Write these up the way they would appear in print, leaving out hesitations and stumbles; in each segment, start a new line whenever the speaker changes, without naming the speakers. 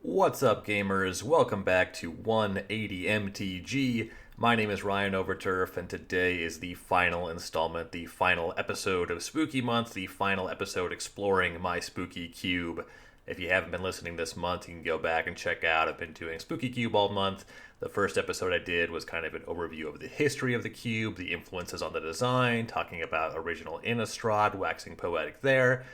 What's up, gamers? Welcome back to 180 MTG. My name is Ryan Overturf, and today is the final installment, the final episode of Spooky Month, the final episode exploring my Spooky Cube. If you haven't been listening this month, you can go back and check out. I've been doing Spooky Cube all month. The first episode I did was kind of an overview of the history of the cube, the influences on the design, talking about original Innistrad, waxing poetic there.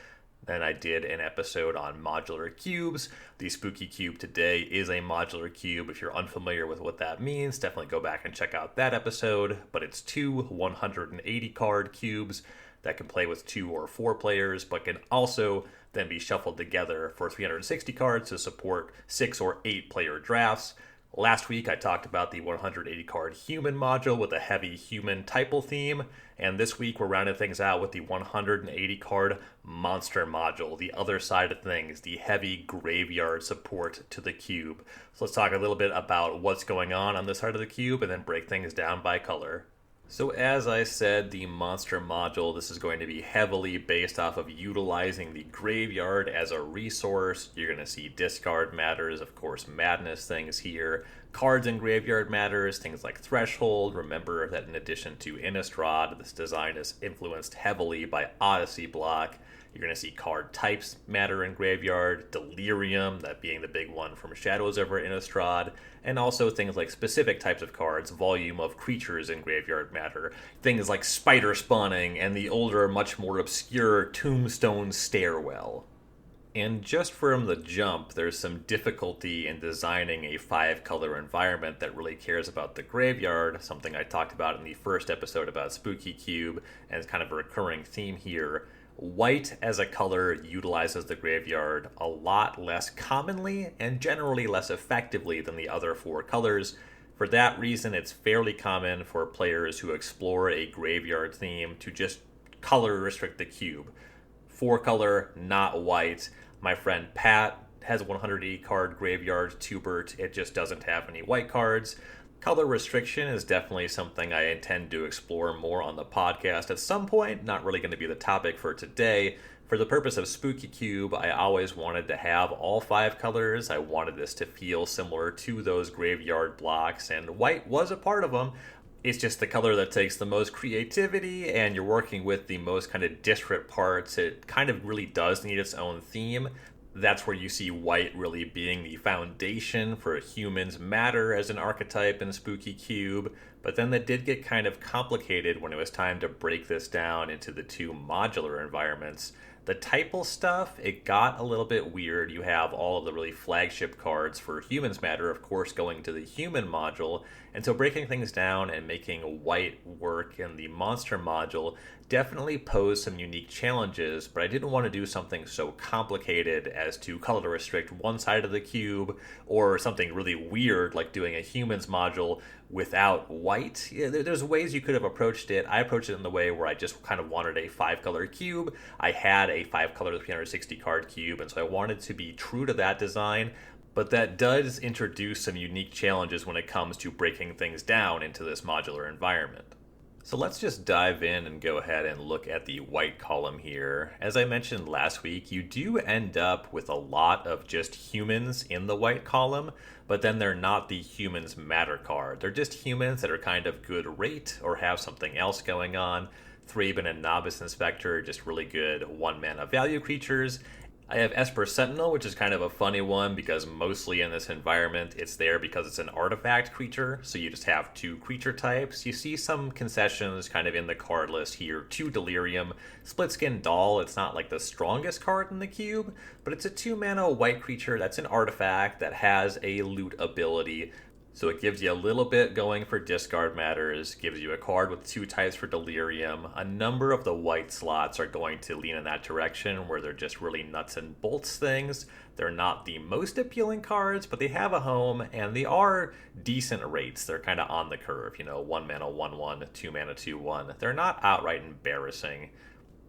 Then I did an episode on modular cubes. The Spooky Cube today is a modular cube. If you're unfamiliar with what that means, definitely go back and check out that episode. But it's two 180 card cubes that can play with 2 or 4 players, but can also then be shuffled together for 360 cards to support 6 or 8 player drafts. Last week I talked about the 180 card human module with a heavy human typal theme, and this week we're rounding things out with the 180 card monster module, the other side of things, the heavy graveyard support to the cube. So let's talk a little bit about what's going on this side of the cube and then break things down by color. So as I said, the monster module, this is going to be heavily based off of utilizing the graveyard as a resource. You're going to see discard matters, of course, madness things here. Cards in graveyard matters, things like Threshold. Remember that in addition to Innistrad, this design is influenced heavily by Odyssey block. You're going to see card types matter in graveyard, Delirium, that being the big one from Shadows over Innistrad, and also things like specific types of cards, volume of creatures in graveyard matter, things like Spider Spawning and the older, much more obscure Tombstone Stairwell. And just from the jump, there's some difficulty in designing a 5-color environment that really cares about the graveyard, something I talked about in the first episode about Spooky Cube, and it's kind of a recurring theme here. White as a color utilizes the graveyard a lot less commonly and generally less effectively than the other 4 colors. For that reason, it's fairly common for players who explore a graveyard theme to just color restrict the cube. 4-color, not white. My friend Pat has a 180 card graveyard Tubert. It just doesn't have any white cards. Color restriction is definitely something I intend to explore more on the podcast at some point. Not really going to be the topic for today. For the purpose of Spooky Cube, I always wanted to have all 5 colors. I wanted this to feel similar to those graveyard blocks, and white was a part of them. It's just the color that takes the most creativity, and you're working with the most kind of disparate parts. It kind of really does need its own theme. That's where you see white really being the foundation for humans matter as an archetype in Spooky Cube, but then that did get kind of complicated when it was time to break this down into the 2 modular environments. The typal stuff, it got a little bit weird. You have all of the really flagship cards for humans matter, of course, going to the human module, and so breaking things down and making white work in the monster module definitely posed some unique challenges, but I didn't want to do something so complicated as to color restrict one side of the cube, or something really weird like doing a humans module without white. There's ways you could have approached it. I approached it in the way where I just kind of wanted a 5-color cube. I had a 5-color 360 card cube, and so I wanted to be true to that design, but that does introduce some unique challenges when it comes to breaking things down into this modular environment. So let's just dive in and go ahead and look at the white column here. As I mentioned last week, you do end up with a lot of just humans in the white column, but then they're not the humans matter card. They're just humans that are kind of good rate or have something else going on. Thraben and Novice Inspector, just really good 1-mana value creatures. I have Esper Sentinel, which is kind of a funny one because mostly in this environment it's there because it's an artifact creature, so you just have 2 creature types. You see some concessions kind of in the card list here. 2 Delirium, Splitskin Doll, it's not like the strongest card in the cube, but it's a 2-mana white creature that's an artifact that has a loot ability. So it gives you a little bit going for discard matters, gives you a card with 2 types for Delirium. A number of the white slots are going to lean in that direction where they're just really nuts and bolts things. They're not the most appealing cards, but they have a home, and they are decent rates. They're kind of on the curve, 1 mana 1/1, 2 mana 2/1. They're not outright embarrassing.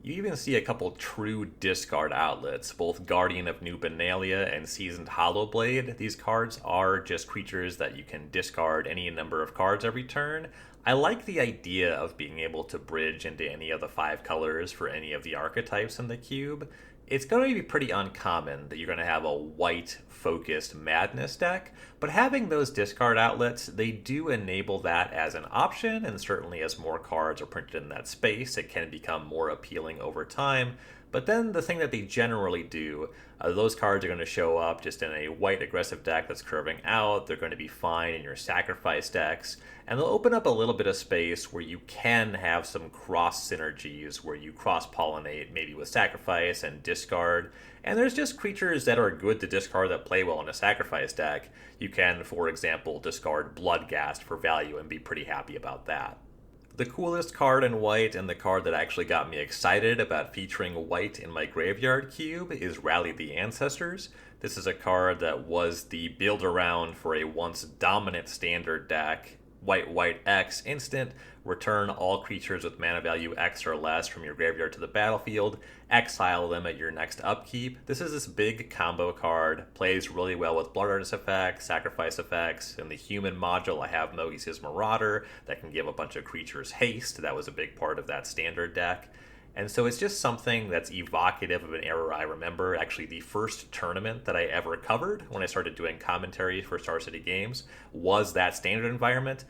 You even see a couple true discard outlets, both Guardian of New Benalia and Seasoned Hollowblade. These cards are just creatures that you can discard any number of cards every turn. I like the idea of being able to bridge into any of the 5 colors for any of the archetypes in the cube. It's going to be pretty uncommon that you're going to have a white focused madness deck, but having those discard outlets, they do enable that as an option, and certainly as more cards are printed in that space, it can become more appealing over time. But then the thing that they generally do, those cards are going to show up just in a white aggressive deck that's curving out. They're going to be fine in your sacrifice decks, and they'll open up a little bit of space where you can have some cross synergies, where you cross pollinate maybe with sacrifice and discard. And there's just creatures that are good to discard that play well in a sacrifice deck. You can, for example, discard Bloodghast for value and be pretty happy about that. The coolest card in white, and the card that actually got me excited about featuring white in my graveyard cube, is Rally the Ancestors. This is a card that was the build around for a once dominant standard deck. White X instant, return all creatures with mana value X or less from your graveyard to the battlefield, exile them at your next upkeep. This is this big combo card, plays really well with Blood Artist effects, sacrifice effects. In the human module, I have Mogi's Marauder that can give a bunch of creatures haste. That was a big part of that standard deck. And so it's just something that's evocative of an era I remember. Actually, the first tournament that I ever covered when I started doing commentary for Star City Games was that standard environment.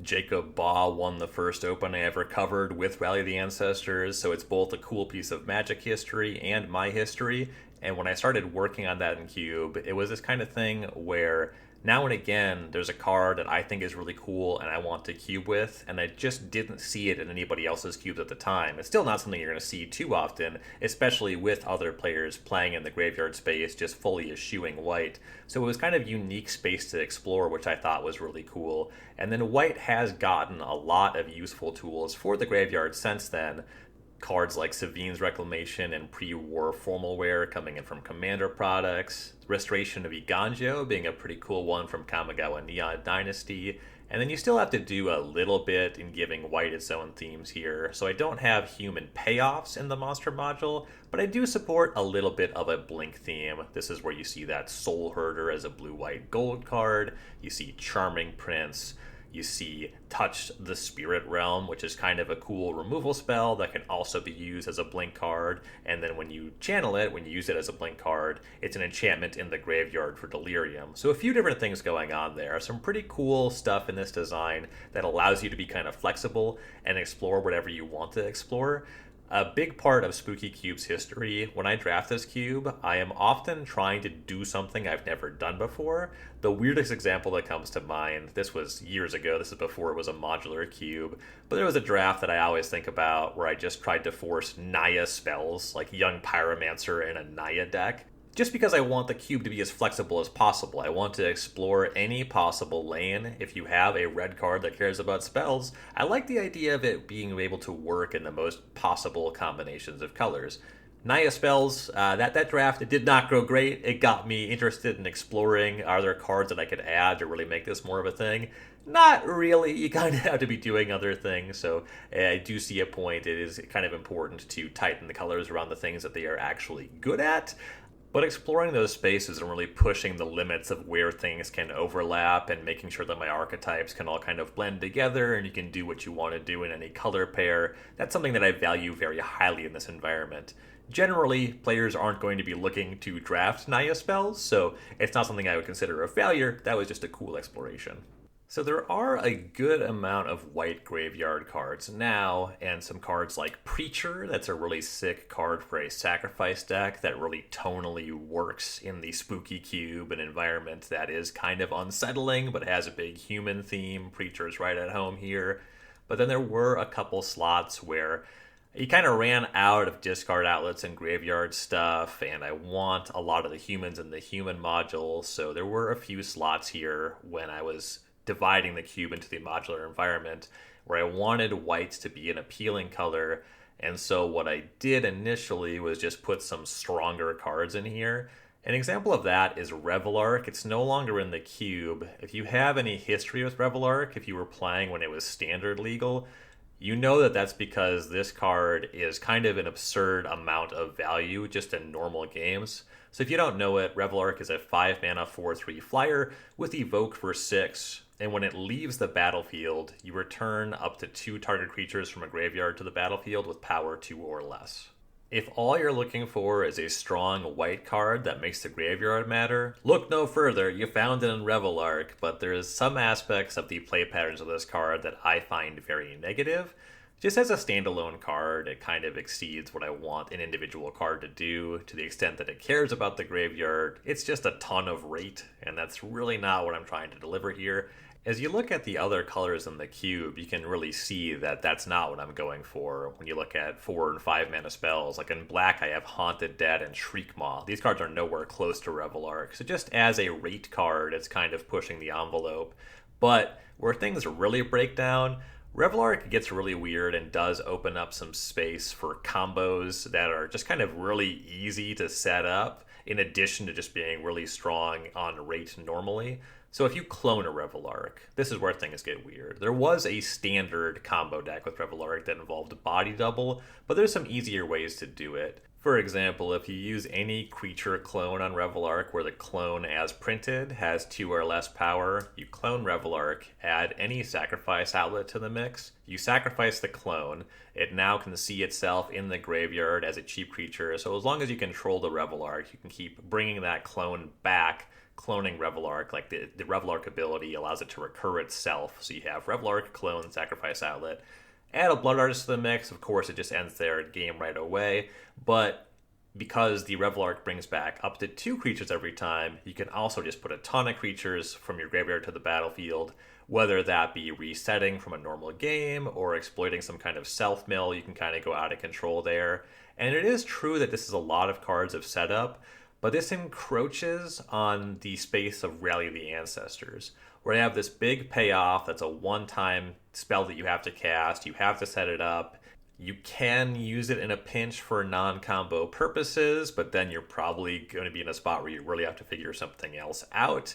Jacob Baugh won the first Open I ever covered with Rally the Ancestors, so it's both a cool piece of Magic history and my history. And when I started working on that in Cube, it was this kind of thing where now and again, there's a card that I think is really cool and I want to cube with, and I just didn't see it in anybody else's cubes at the time. It's still not something you're going to see too often, especially with other players playing in the graveyard space just fully eschewing white. So it was kind of unique space to explore, which I thought was really cool. And then white has gotten a lot of useful tools for the graveyard since then. Cards like Savine's Reclamation and pre-war formalware coming in from Commander products, Restoration of Iganjo being a pretty cool one from Kamigawa Neon Dynasty, and then you still have to do a little bit in giving white its own themes here. So I don't have human payoffs in the monster module, but I do support a little bit of a blink theme. This is where you see that Soul Herder as a blue-white gold card, you see Charming Prince, you see Touch the Spirit Realm, which is kind of a cool removal spell that can also be used as a blink card. And then when you channel it, when you use it as a blink card, it's an enchantment in the graveyard for Delirium. So a few different things going on there. Some pretty cool stuff in this design that allows you to be kind of flexible and explore whatever you want to explore. A big part of Spooky Cube's history, when I draft this cube, I am often trying to do something I've never done before. The weirdest example that comes to mind, this was years ago, this is before it was a modular cube, but there was a draft that I always think about where I just tried to force Naya spells, like Young Pyromancer in a Naya deck. Just because I want the cube to be as flexible as possible. I want to explore any possible lane. If you have a red card that cares about spells, I like the idea of it being able to work in the most possible combinations of colors. Naya spells, that draft, it did not go great. It got me interested in exploring, are there cards that I could add to really make this more of a thing? Not really. You kind of have to be doing other things, so I do see a point. It is kind of important to tighten the colors around the things that they are actually good at. But exploring those spaces and really pushing the limits of where things can overlap and making sure that my archetypes can all kind of blend together and you can do what you want to do in any color pair, that's something that I value very highly in this environment. Generally, players aren't going to be looking to draft Naya spells, so it's not something I would consider a failure. That was just a cool exploration. So there are a good amount of white graveyard cards now, and some cards like Preacher, that's a really sick card for a sacrifice deck that really tonally works in the spooky cube, an environment that is kind of unsettling but has a big human theme. Preacher's right at home here. But then there were a couple slots where you kind of ran out of discard outlets and graveyard stuff, and I want a lot of the humans in the human module, so there were a few slots here when I was dividing the cube into the modular environment where I wanted white to be an appealing color. And so what I did initially was just put some stronger cards in here. An example of that is Revelark. It's no longer in the cube. If you have any history with Revelark, if you were playing when it was standard legal, you know that that's because this card is kind of an absurd amount of value just in normal games. So if you don't know it, Revelark is a 5 mana 4/3 flyer with Evoke for 6. And when it leaves the battlefield, you return up to 2 target creatures from a graveyard to the battlefield with power 2 or less. If all you're looking for is a strong white card that makes the graveyard matter, look no further. You found it in Revelark, but there's some aspects of the play patterns of this card that I find very negative. Just as a standalone card, it kind of exceeds what I want an individual card to do to the extent that it cares about the graveyard. It's just a ton of rate, and that's really not what I'm trying to deliver here. As you look at the other colors in the cube, you can really see that that's not what I'm going for when you look at 4 and 5 mana spells. Like in black, I have Haunted Dead and Shriekmaw. These cards are nowhere close to Revelark, so just as a rate card, it's kind of pushing the envelope. But where things really break down, Revelark gets really weird and does open up some space for combos that are just kind of really easy to set up, in addition to just being really strong on rate normally. So if you clone a Revelark, this is where things get weird. There was a standard combo deck with Revelark that involved body double, but there's some easier ways to do it. For example, if you use any creature clone on Revelark where the clone as printed has 2 or less power, you clone Revelark, add any sacrifice outlet to the mix, you sacrifice the clone, it now can see itself in the graveyard as a cheap creature, so as long as you control the Revelark, you can keep bringing that clone back, cloning Revelark. Like the Revelark ability allows it to recur itself, so you have Revelark, clone, sacrifice outlet. Add a Blood Artist to the mix, of course it just ends their game right away, but because the Revelark brings back up to 2 creatures every time, you can also just put a ton of creatures from your graveyard to the battlefield, whether that be resetting from a normal game or exploiting some kind of self-mill. You can kind of go out of control there. And it is true that this is a lot of cards of setup, but this encroaches on the space of Rally the Ancestors, where you have this big payoff that's a one-time spell that you have to cast, you have to set it up, you can use it in a pinch for non-combo purposes, but then you're probably going to be in a spot where you really have to figure something else out.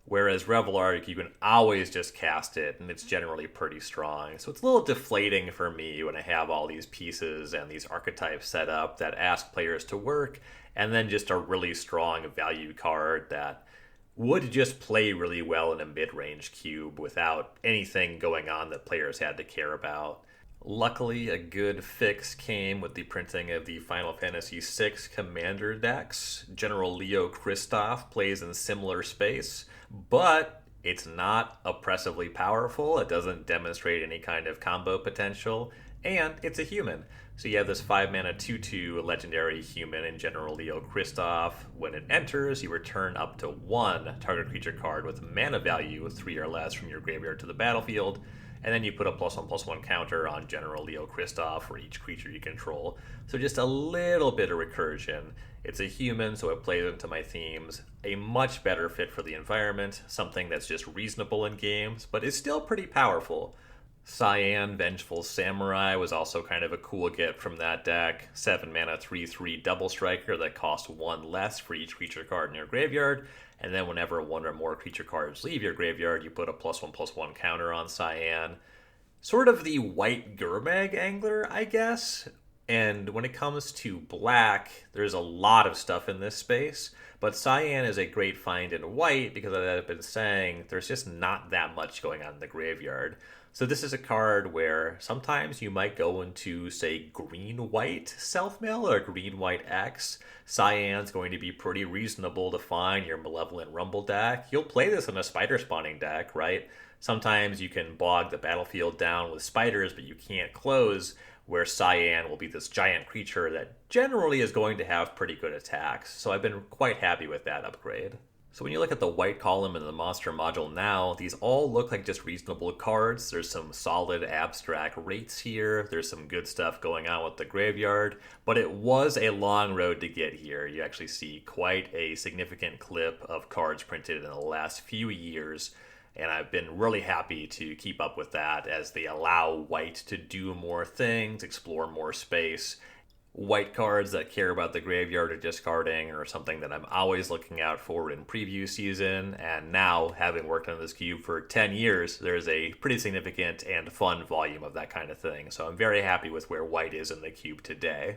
Whereas Revelark, you can always just cast it, and it's generally pretty strong. So it's a little deflating for me when I have all these pieces and these archetypes set up that ask players to work, and then just a really strong value card that would just play really well in a mid-range cube without anything going on that players had to care about. Luckily, a good fix came with the printing of the Final Fantasy VI Commander decks. General Leo Christoph plays in similar space, but it's not oppressively powerful. It doesn't demonstrate any kind of combo potential, and it's a human. So you have this 5 mana 2/2 legendary human in General Leo Christoph. When it enters, you return up to 1 target creature card with mana value 3 or less from your graveyard to the battlefield, and then you put a +1/+1 counter on General Leo Christoph for each creature you control. So just a little bit of recursion. It's a human, so it plays into my themes. A much better fit for the environment, something that's just reasonable in games, but is still pretty powerful. Cyan, Vengeful Samurai was also kind of a cool get from that deck. 7 mana 3/3 double striker that costs 1 less for each creature card in your graveyard, and then whenever 1 or more creature cards leave your graveyard, you put a +1/+1 counter on Cyan. Sort of the white Gurmag angler, I guess. And when it comes to black, there's a lot of stuff in this space, but Cyan is a great find in white because, as I've been saying, there's just not that much going on in the graveyard. So this is a card where sometimes you might go into, say, green-white self-mill or green-white X. Cyan's going to be pretty reasonable to find your Malevolent Rumble deck. You'll play this in a spider spawning deck, right? Sometimes you can bog the battlefield down with spiders, but you can't close, where Cyan will be this giant creature that generally is going to have pretty good attacks. So I've been quite happy with that upgrade. So when you look at the white column in the monster module now, these all look like just reasonable cards. There's some solid abstract rates here. There's some good stuff going on with the graveyard, but it was a long road to get here. You actually see quite a significant clip of cards printed in the last few years, and I've been really happy to keep up with that as they allow white to do more things, explore more space. White cards that care about the graveyard or discarding are something that I'm always looking out for in preview season, and now, having worked on this cube for 10 years, there's a pretty significant and fun volume of that kind of thing, so I'm very happy with where white is in the cube today.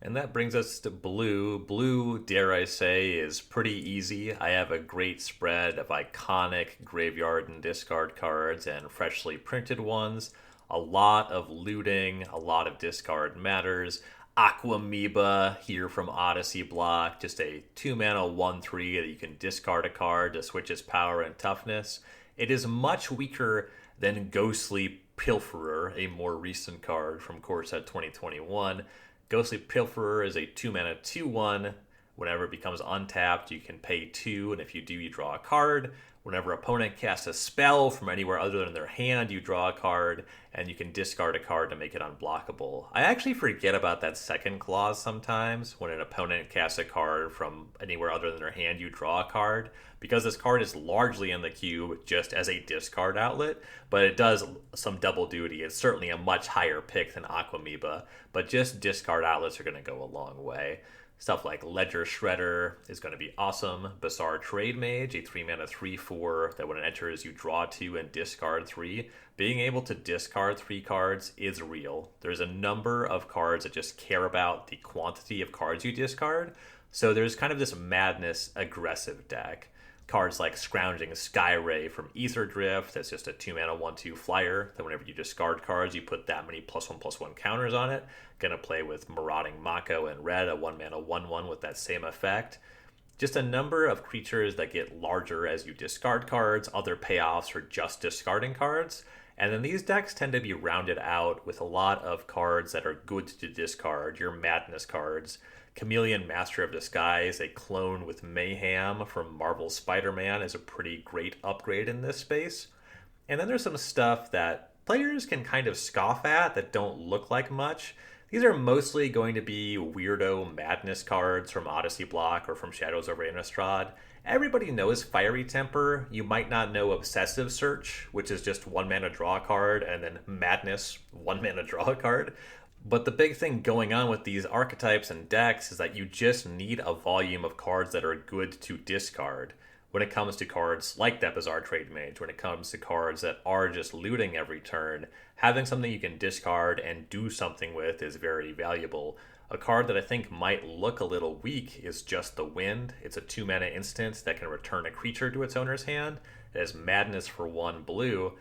And that brings us to blue. Blue, dare I say, is pretty easy. I have a great spread of iconic graveyard and discard cards and freshly printed ones. A lot of looting, a lot of discard matters. Aquamoeba here from Odyssey Block, just a 2 mana 1/3 that you can discard a card to switch its power and toughness. It is much weaker than Ghostly Pilferer, a more recent card from Core Set 2021. Ghostly Pilferer is a 2 mana 2/1. Whenever it becomes untapped, you can pay 2, and if you do, you draw a card. Whenever opponent casts a spell from anywhere other than their hand, you draw a card, and you can discard a card to make it unblockable. I actually forget about that second clause sometimes. When an opponent casts a card from anywhere other than their hand, you draw a card, because this card is largely in the cube just as a discard outlet, but it does some double duty. It's certainly a much higher pick than Aquamoeba, but just discard outlets are going to go a long way. Stuff like Ledger Shredder is going to be awesome. Bizarre Trade Mage, a 3 mana 3/4 that when it enters you draw 2 and discard 3. Being able to discard 3 cards is real. There's a number of cards that just care about the quantity of cards you discard. So there's kind of this madness aggressive deck. Cards like Scrounging Skyray from Ether Drift, that's just a 2 mana 1/2 flyer, that whenever you discard cards, you put that many +1/+1 counters on it. Gonna play with Marauding Mako in red, a 1 mana 1/1 with that same effect. Just a number of creatures that get larger as you discard cards, other payoffs for just discarding cards. And then these decks tend to be rounded out with a lot of cards that are good to discard, your madness cards. Chameleon Master of Disguise, a clone with Mayhem from Marvel's Spider-Man, is a pretty great upgrade in this space. And then there's some stuff that players can kind of scoff at that don't look like much. These are mostly going to be weirdo madness cards from Odyssey Block or from Shadows over Innistrad. Everybody knows Fiery Temper. You might not know Obsessive Search, which is just 1 mana draw a card, and then Madness, 1 mana draw a card. But the big thing going on with these archetypes and decks is that you just need a volume of cards that are good to discard. When it comes to cards like that Bizarre Trade Mage, when it comes to cards that are just looting every turn, having something you can discard and do something with is very valuable. A card that I think might look a little weak is Just the Wind. It's a 2 mana instant that can return a creature to its owner's hand. It has Madness for 1 blue.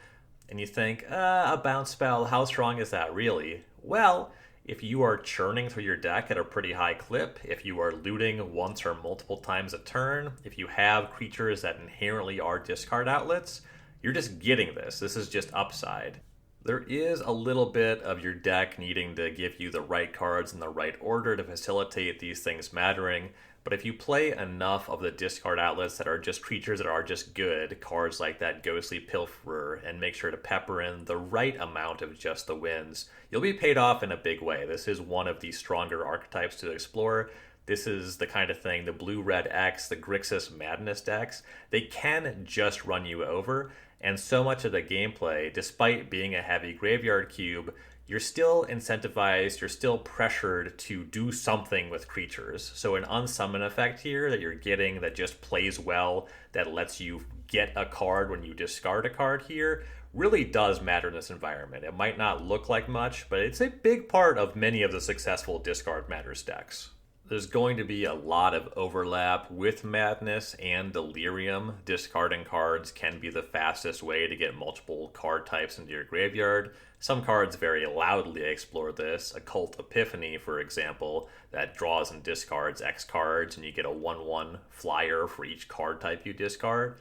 And you think, a bounce spell, how strong is that really? Well, if you are churning through your deck at a pretty high clip, if you are looting once or multiple times a turn, if you have creatures that inherently are discard outlets, you're just getting this. This is just upside. There is a little bit of your deck needing to give you the right cards in the right order to facilitate these things mattering, but if you play enough of the discard outlets that are just creatures that are just good, cards like that Ghostly Pilferer, and make sure to pepper in the right amount of Just the Winds, you'll be paid off in a big way. This is one of the stronger archetypes to explore. This is the kind of thing, the Blue-Red X, the Grixis Madness decks, they can just run you over, and so much of the gameplay, despite being a heavy graveyard cube, you're still incentivized, you're still pressured to do something with creatures. So an unsummon effect here that you're getting that just plays well, that lets you get a card when you discard a card here, really does matter in this environment. It might not look like much, but it's a big part of many of the successful discard matters decks. There's going to be a lot of overlap with Madness and Delirium. Discarding cards can be the fastest way to get multiple card types into your graveyard. Some cards very loudly explore this. Occult Epiphany, for example, that draws and discards X cards, and you get a 1/1 flyer for each card type you discard.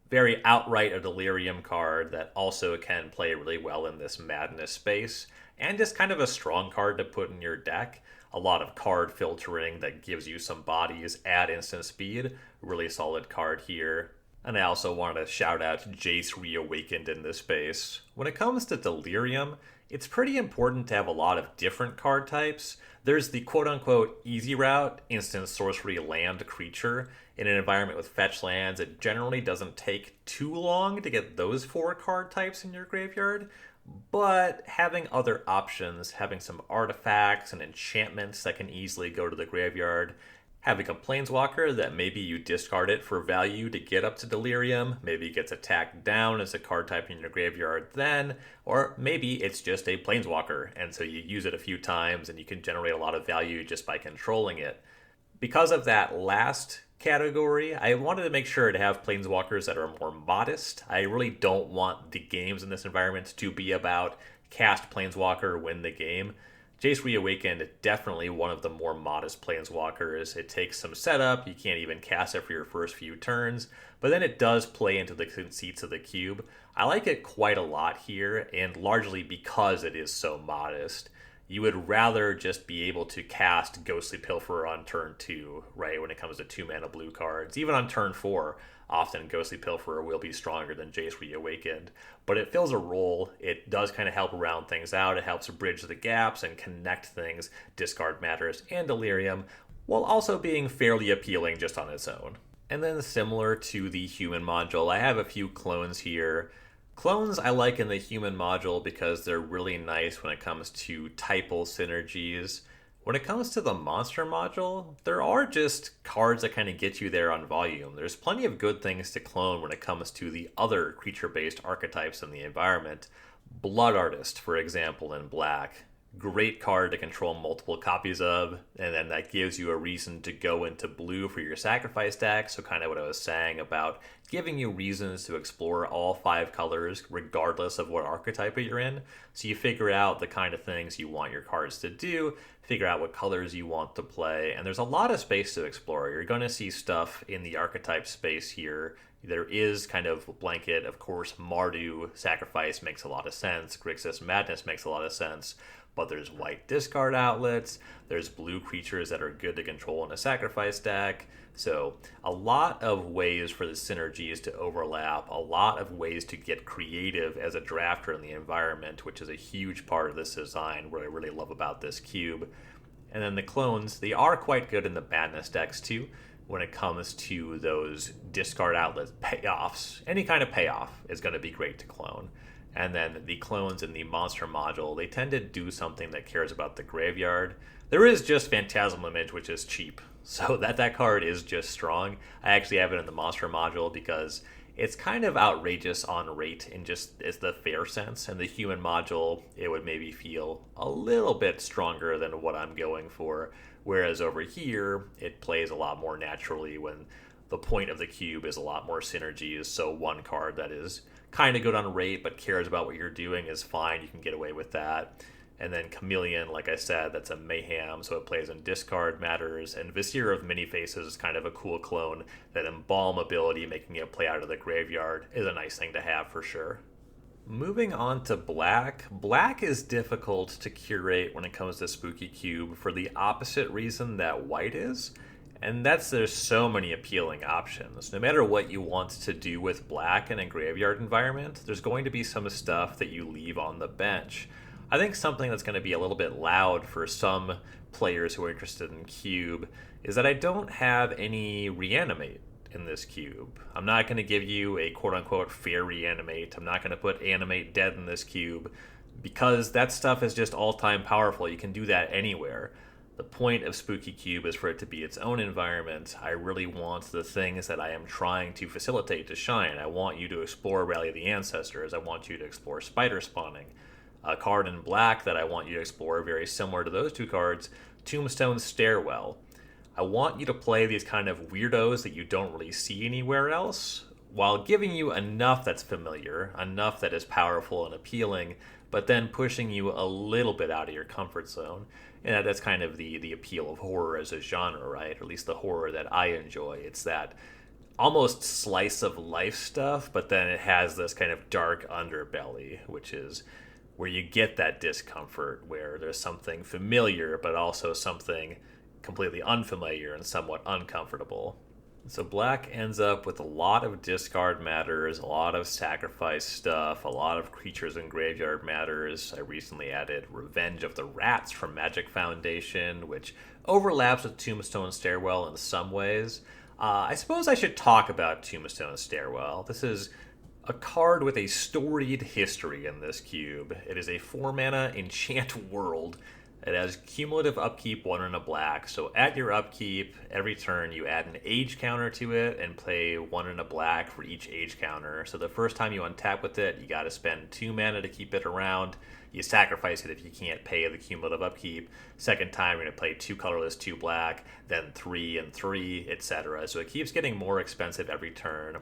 Very outright a Delirium card that also can play really well in this Madness space, and just kind of a strong card to put in your deck. A lot of card filtering that gives you some bodies at instant speed. Really solid card here. And I also wanted to shout out Jace Reawakened in this space. When it comes to Delirium, it's pretty important to have a lot of different card types. There's the quote-unquote easy route, instant sorcery land creature. In an environment with fetch lands, it generally doesn't take too long to get those 4 card types in your graveyard. But having other options, having some artifacts and enchantments that can easily go to the graveyard, having a Planeswalker that maybe you discard it for value to get up to Delirium, maybe it gets attacked down as a card type in your graveyard then, or maybe it's just a Planeswalker, and so you use it a few times and you can generate a lot of value just by controlling it. Because of that last category, I wanted to make sure to have Planeswalkers that are more modest. I really don't want the games in this environment to be about cast Planeswalker, win the game. Jace Reawakened, definitely one of the more modest planeswalkers. It takes some setup, you can't even cast it for your first few turns, but then it does play into the conceits of the cube. I like it quite a lot here, and largely because it is so modest. You would rather just be able to cast Ghostly Pilferer on turn 2, right, when it comes to 2-mana blue cards. Even on turn 4, often Ghostly Pilferer will be stronger than Jace Reawakened. But it fills a role. It does kind of help round things out. It helps bridge the gaps and connect things, Discard Matters and Delirium, while also being fairly appealing just on its own. And then similar to the human module, I have a few clones here. Clones I like in the human module because they're really nice when it comes to typal synergies. When it comes to the monster module, there are just cards that kind of get you there on volume. There's plenty of good things to clone when it comes to the other creature-based archetypes in the environment. Blood Artist, for example, in black. Great card to control multiple copies of, and then that gives you a reason to go into blue for your sacrifice deck. So kind of what I was saying about giving you reasons to explore all 5 colors regardless of what archetype you're in. So you figure out the kind of things you want your cards to do, figure out what colors you want to play, and there's a lot of space to explore. You're going to see stuff in the archetype space here. There is kind of blanket, of course, Mardu Sacrifice makes a lot of sense, Grixis Madness makes a lot of sense, but there's white discard outlets, there's blue creatures that are good to control in a sacrifice deck. So a lot of ways for the synergies to overlap, a lot of ways to get creative as a drafter in the environment, which is a huge part of this design, what I really love about this cube. And then the clones, they are quite good in the Madness decks too, when it comes to those discard outlet payoffs. Any kind of payoff is going to be great to clone. And then the clones in the monster module, they tend to do something that cares about the graveyard. There is just Phantasm Image, which is cheap. So that card is just strong. I actually have it in the monster module because it's kind of outrageous on rate in just it's the fair sense. In the human module, it would maybe feel a little bit stronger than what I'm going for. Whereas over here, it plays a lot more naturally when the point of the cube is a lot more synergies. So one card that is kind of good on rate but cares about what you're doing is fine. You can get away with that. And then Chameleon, like I said, that's a mayhem, so it plays in Discard Matters. And Vizier of Many Faces is kind of a cool clone. That Embalm ability, making it play out of the graveyard, is a nice thing to have for sure. Moving on to black. Black is difficult to curate when it comes to Spooky Cube for the opposite reason that white is. And that's there's so many appealing options. No matter what you want to do with black in a graveyard environment, there's going to be some stuff that you leave on the bench. I think something that's going to be a little bit loud for some players who are interested in cube is that I don't have any reanimate in this cube. I'm not going to give you a quote-unquote fair reanimate. I'm not going to put animate dead in this cube because that stuff is just all-time powerful. You can do that anywhere. The point of Spooky Cube is for it to be its own environment. I really want the things that I am trying to facilitate to shine. I want you to explore Rally of the Ancestors. I want you to explore Spider Spawning. A card in black that I want you to explore, very similar to those 2 cards, Tombstone Stairwell. I want you to play these kind of weirdos that you don't really see anywhere else, while giving you enough that's familiar, enough that is powerful and appealing, but then pushing you a little bit out of your comfort zone. And that's kind of the appeal of horror as a genre, right? Or at least the horror that I enjoy. It's that almost slice of life stuff, but then it has this kind of dark underbelly, which is where you get that discomfort, where there's something familiar, but also something completely unfamiliar and somewhat uncomfortable. So black ends up with a lot of discard matters, a lot of sacrifice stuff, a lot of creatures in graveyard matters. I recently added Revenge of the Rats from Magic Foundation, which overlaps with Tombstone Stairwell in some ways. I suppose I should talk about Tombstone Stairwell. This is a card with a storied history in this cube. It is a 4-mana enchant world. It has cumulative upkeep, 1 and a black. So at your upkeep, every turn you add an age counter to it and play 1 and a black for each age counter. So the first time you untap with it, you got to spend 2 mana to keep it around. You sacrifice it if you can't pay the cumulative upkeep. Second time, you're going to play 2 colorless, 2 black, then 3 and 3, etc. So it keeps getting more expensive every turn.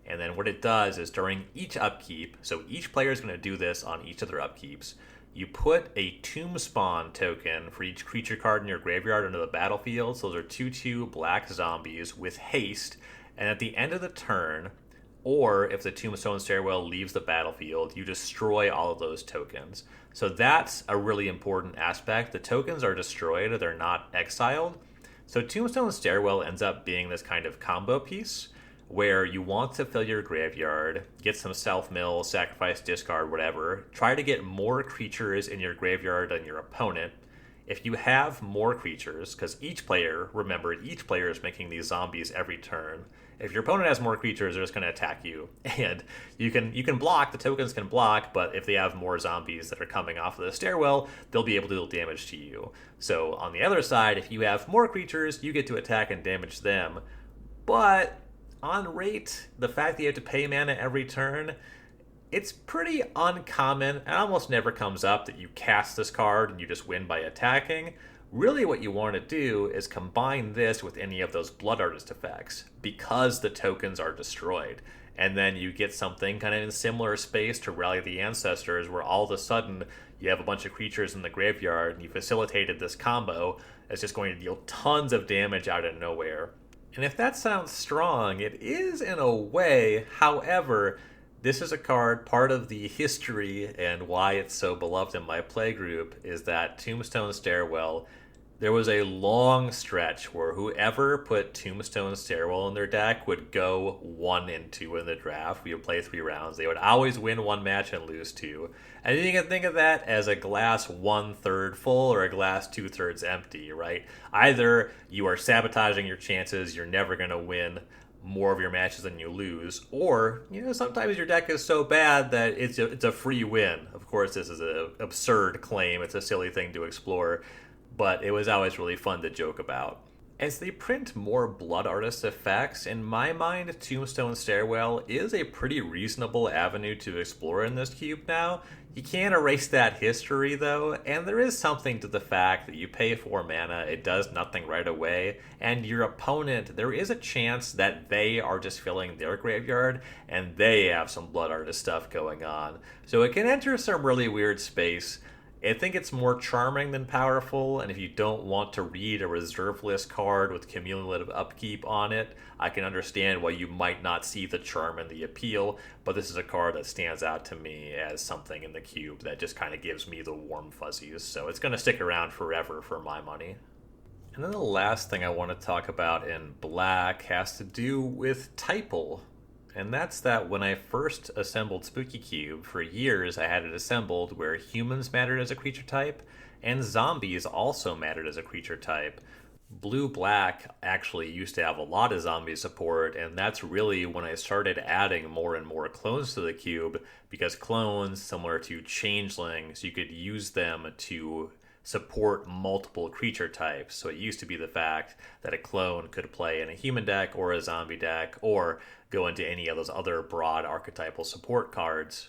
And then what it does is during each upkeep, so each player is going to do this on each of their upkeeps, you put a Tomb Spawn token for each creature card in your graveyard into the battlefield. So those are 2/2 black zombies with haste. And at the end of the turn, or if the Tombstone Stairwell leaves the battlefield, you destroy all of those tokens. So that's a really important aspect. The tokens are destroyed, they're not exiled. So Tombstone Stairwell ends up being this kind of combo piece where you want to fill your graveyard, get some self-mill, sacrifice, discard, whatever. Try to get more creatures in your graveyard than your opponent. If you have more creatures, because each player is making these zombies every turn. If your opponent has more creatures, they're just going to attack you. And you can block, the tokens can block, but if they have more zombies that are coming off of the stairwell, they'll be able to deal damage to you. So on the other side, if you have more creatures, you get to attack and damage them. But on rate, the fact that you have to pay mana every turn, it's pretty uncommon, and almost never comes up that you cast this card and you just win by attacking. Really what you want to do is combine this with any of those Blood Artist effects, because the tokens are destroyed. And then you get something kind of in similar space to Rally the Ancestors, where all of a sudden you have a bunch of creatures in the graveyard and you facilitated this combo that's just going to deal tons of damage out of nowhere. And if that sounds strong, it is in a way. However, this is a card, part of the history and why it's so beloved in my playgroup is that Tombstone Stairwell, there was a long stretch where whoever put Tombstone Stairwell in their deck would go 1-2 in the draft. We would play 3 rounds. They would always win 1 match and lose 2. And you can think of that as a glass 1/3 full or a glass 2/3 empty, right? Either you are sabotaging your chances, you're never going to win more of your matches than you lose, or sometimes your deck is so bad that it's a free win. Of course, this is an absurd claim. It's a silly thing to explore, but it was always really fun to joke about. As they print more Blood Artist effects, in my mind, Tombstone Stairwell is a pretty reasonable avenue to explore in this cube now. You can't erase that history, though, and there is something to the fact that you pay 4 mana, it does nothing right away, and your opponent, there is a chance that they are just filling their graveyard, and they have some Blood Artist stuff going on. So it can enter some really weird space. I think it's more charming than powerful, and if you don't want to read a reserve list card with cumulative upkeep on it, I can understand why you might not see the charm and the appeal, but this is a card that stands out to me as something in the cube that just kind of gives me the warm fuzzies, so it's going to stick around forever for my money. And then the last thing I want to talk about in black has to do with Typal. And that's that when I first assembled Spooky Cube, for years I had it assembled where humans mattered as a creature type, and zombies also mattered as a creature type. Blue-black actually used to have a lot of zombie support, and that's really when I started adding more and more clones to the cube, because clones, similar to changelings, you could use them to support multiple creature types. So it used to be the fact that a clone could play in a human deck or a zombie deck or go into any of those other broad archetypal support cards.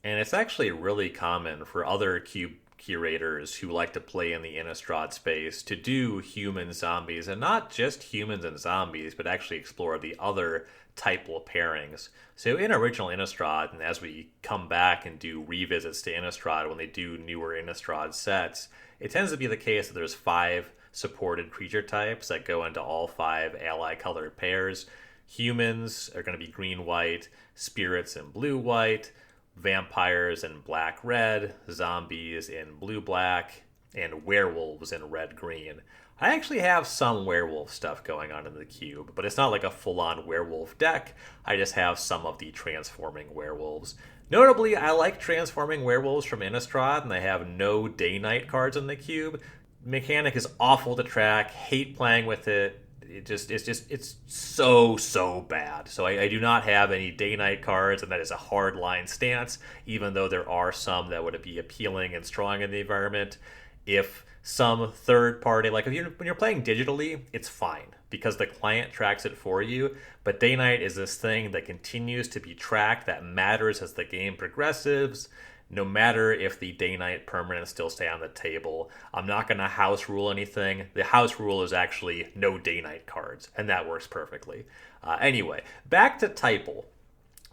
And it's actually really common for other cube curators who like to play in the Innistrad space to do human zombies, and not just humans and zombies, but actually explore the other typal pairings. So in original Innistrad, and as we come back and do revisits to Innistrad when they do newer Innistrad sets, it tends to be the case that there's 5 supported creature types that go into all 5 ally colored pairs. Humans are going to be green-white, spirits in blue-white, vampires in black-red, zombies in blue-black, and werewolves in red-green. I actually have some werewolf stuff going on in the cube, but it's not like a full-on werewolf deck. I just have some of the transforming werewolves. Notably, I like transforming werewolves from Innistrad, and I have no day-night cards in the cube. Mechanic is awful to track, hate playing with it. It's so bad. So I do not have any day-night cards, and that is a hard line stance, even though there are some that would be appealing and strong in the environment. If some third party, like when you're playing digitally, it's fine because the client tracks it for you. But day-night is this thing that continues to be tracked, that matters as the game progresses. No matter if the day-night permanents still stay on the table, I'm not going to house rule anything. The house rule is actually no day-night cards, and that works perfectly. Anyway, back to Typal.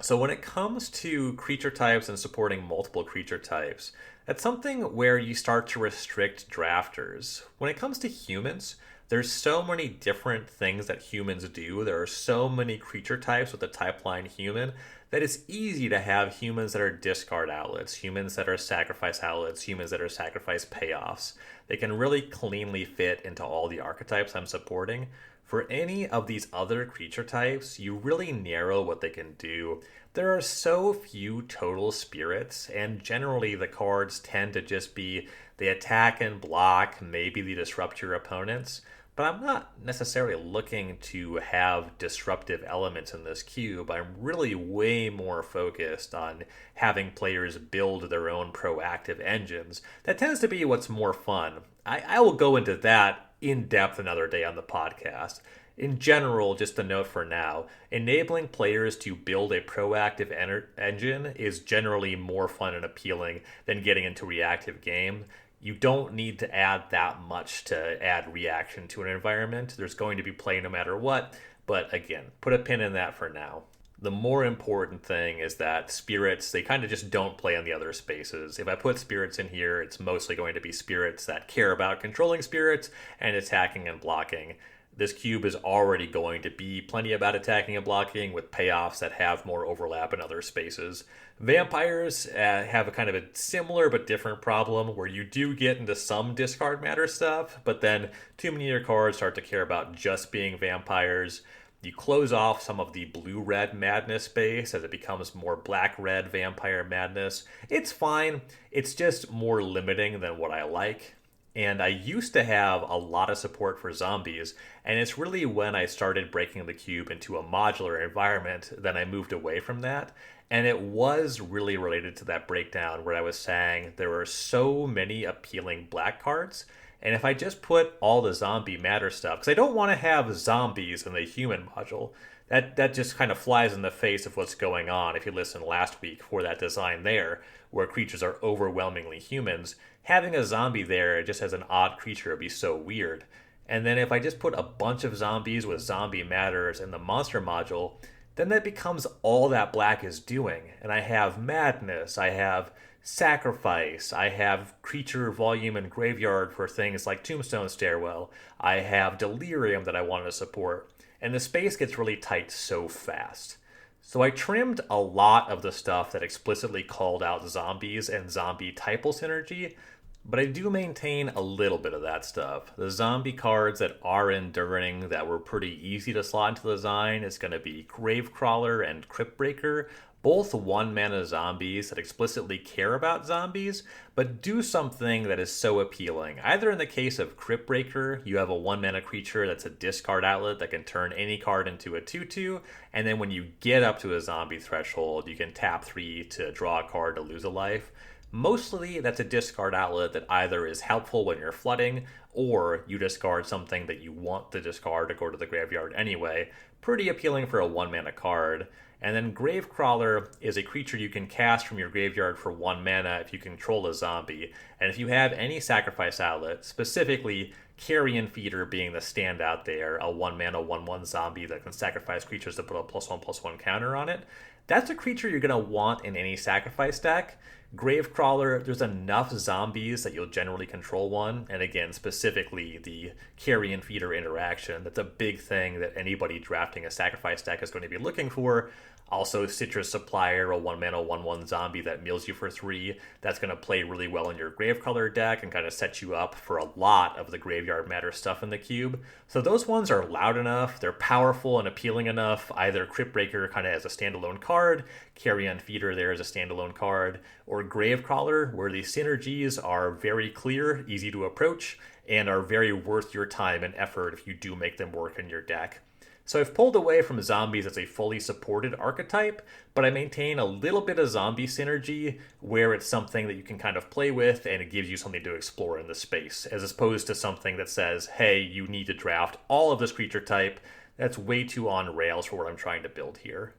So when it comes to creature types and supporting multiple creature types, that's something where you start to restrict drafters. When it comes to humans, there's so many different things that humans do. There are so many creature types with the type line human that it's easy to have humans that are discard outlets, humans that are sacrifice outlets, humans that are sacrifice payoffs. They can really cleanly fit into all the archetypes I'm supporting. For any of these other creature types, you really narrow what they can do. There are so few total spirits, and generally the cards tend to just be they attack and block, maybe they disrupt your opponents. But I'm not necessarily looking to have disruptive elements in this cube. I'm really way more focused on having players build their own proactive engines. That tends to be what's more fun. I will go into that in depth another day on the podcast. In general, just a note for now, enabling players to build a proactive engine is generally more fun and appealing than getting into reactive game. You don't need to add that much to add reaction to an environment. There's going to be play no matter what, but again, put a pin in that for now. The more important thing is that spirits, they kind of just don't play in the other spaces. If I put spirits in here, it's mostly going to be spirits that care about controlling spirits and attacking and blocking. This cube is already going to be plenty about attacking and blocking with payoffs that have more overlap in other spaces. Vampires have a kind of a similar but different problem where you do get into some discard matter stuff, but then too many of your cards start to care about just being vampires. You close off some of the blue-red madness space as it becomes more black-red vampire madness. It's fine. It's just more limiting than what I like. And I used to have a lot of support for zombies, and it's really when I started breaking the cube into a modular environment that I moved away from that. And it was really related to that breakdown where I was saying there were so many appealing black cards. And if I just put all the zombie matter stuff, because I don't want to have zombies in the human module, that just kind of flies in the face of what's going on if you listened last week for that design there, where creatures are overwhelmingly humans. Having a zombie there just as an odd creature would be so weird. And then if I just put a bunch of zombies with zombie matters in the monster module, then that becomes all that black is doing. And I have madness, I have sacrifice, I have creature volume and graveyard for things like Tombstone Stairwell, I have delirium that I want to support, and the space gets really tight so fast. So I trimmed a lot of the stuff that explicitly called out zombies and zombie typal synergy, but I do maintain a little bit of that stuff. The zombie cards that are enduring that were pretty easy to slot into the design is going to be Gravecrawler and Cryptbreaker, both one-mana zombies that explicitly care about zombies, but do something that is so appealing. Either in the case of Cryptbreaker, you have a one-mana creature that's a discard outlet that can turn any card into a 2/2, and then when you get up to a zombie threshold, you can tap 3 to draw a card to lose a life. Mostly, that's a discard outlet that either is helpful when you're flooding, or you discard something that you want to discard to go to the graveyard anyway. Pretty appealing for a one-mana card. And then Gravecrawler is a creature you can cast from your graveyard for 1 mana if you control a zombie. And if you have any sacrifice outlet, specifically Carrion Feeder being the standout there, a 1 mana 1/1 zombie that can sacrifice creatures to put a +1/+1 counter on it, that's a creature you're going to want in any sacrifice deck. Gravecrawler, there's enough zombies that you'll generally control one, and again, specifically the Carrion Feeder interaction, that's a big thing that anybody drafting a sacrifice deck is going to be looking for. Also, Citrus Supplier, a 1 mana 1/1 zombie that mills you for 3, that's going to play really well in your Gravecrawler deck and kind of set you up for a lot of the graveyard matter stuff in the cube. So those ones are loud enough, they're powerful and appealing enough, either Cryptbreaker kind of as a standalone card, Carrion Feeder there as a standalone card, or Gravecrawler, where the synergies are very clear, easy to approach, and are very worth your time and effort if you do make them work in your deck. So I've pulled away from zombies as a fully supported archetype, but I maintain a little bit of zombie synergy where it's something that you can kind of play with and it gives you something to explore in the space, as opposed to something that says, hey, you need to draft all of this creature type. That's way too on rails for what I'm trying to build here.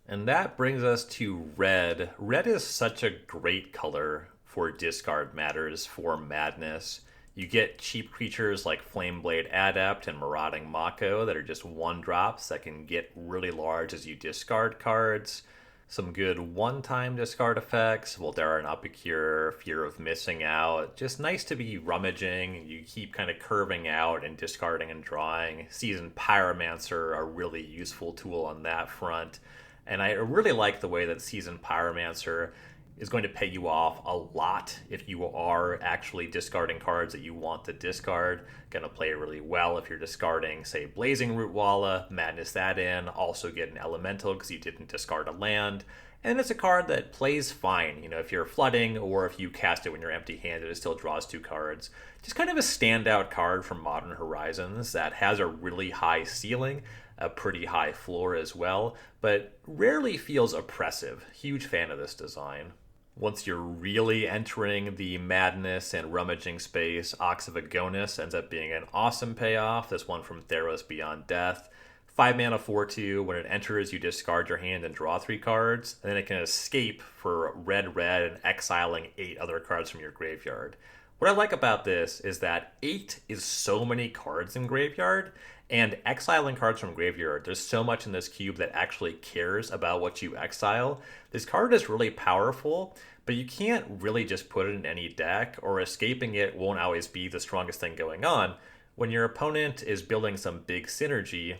And that brings us to red. Red is such a great color for discard matters, for madness. You get cheap creatures like Flameblade Adept and Marauding Mako that are just 1-drops that can get really large as you discard cards. Some good one-time discard effects, Volterra and Epicure, Fear of Missing Out. Just nice to be rummaging. You keep kind of curving out and discarding and drawing. Seasoned Pyromancer, a really useful tool on that front. And I really like the way that Seasoned Pyromancer is going to pay you off a lot if you are actually discarding cards that you want to discard. Going to play really well if you're discarding, say, Blazing Rootwalla, Madness that in, also get an Elemental because you didn't discard a land. And it's a card that plays fine, if you're flooding or if you cast it when you're empty-handed, it still draws 2 cards. Just kind of a standout card from Modern Horizons that has a really high ceiling, a pretty high floor as well, but rarely feels oppressive. Huge fan of this design. Once you're really entering the madness and rummaging space, Ox of Agonis ends up being an awesome payoff. This one from Theros Beyond Death. 5 mana 4/2. When it enters, you discard your hand and draw 3 cards. And then it can escape for red and exiling 8 other cards from your graveyard. What I like about this is that 8 is so many cards in graveyard, and exiling cards from graveyard, there's so much in this cube that actually cares about what you exile. This card is really powerful, but you can't really just put it in any deck, or escaping it won't always be the strongest thing going on. When your opponent is building some big synergy,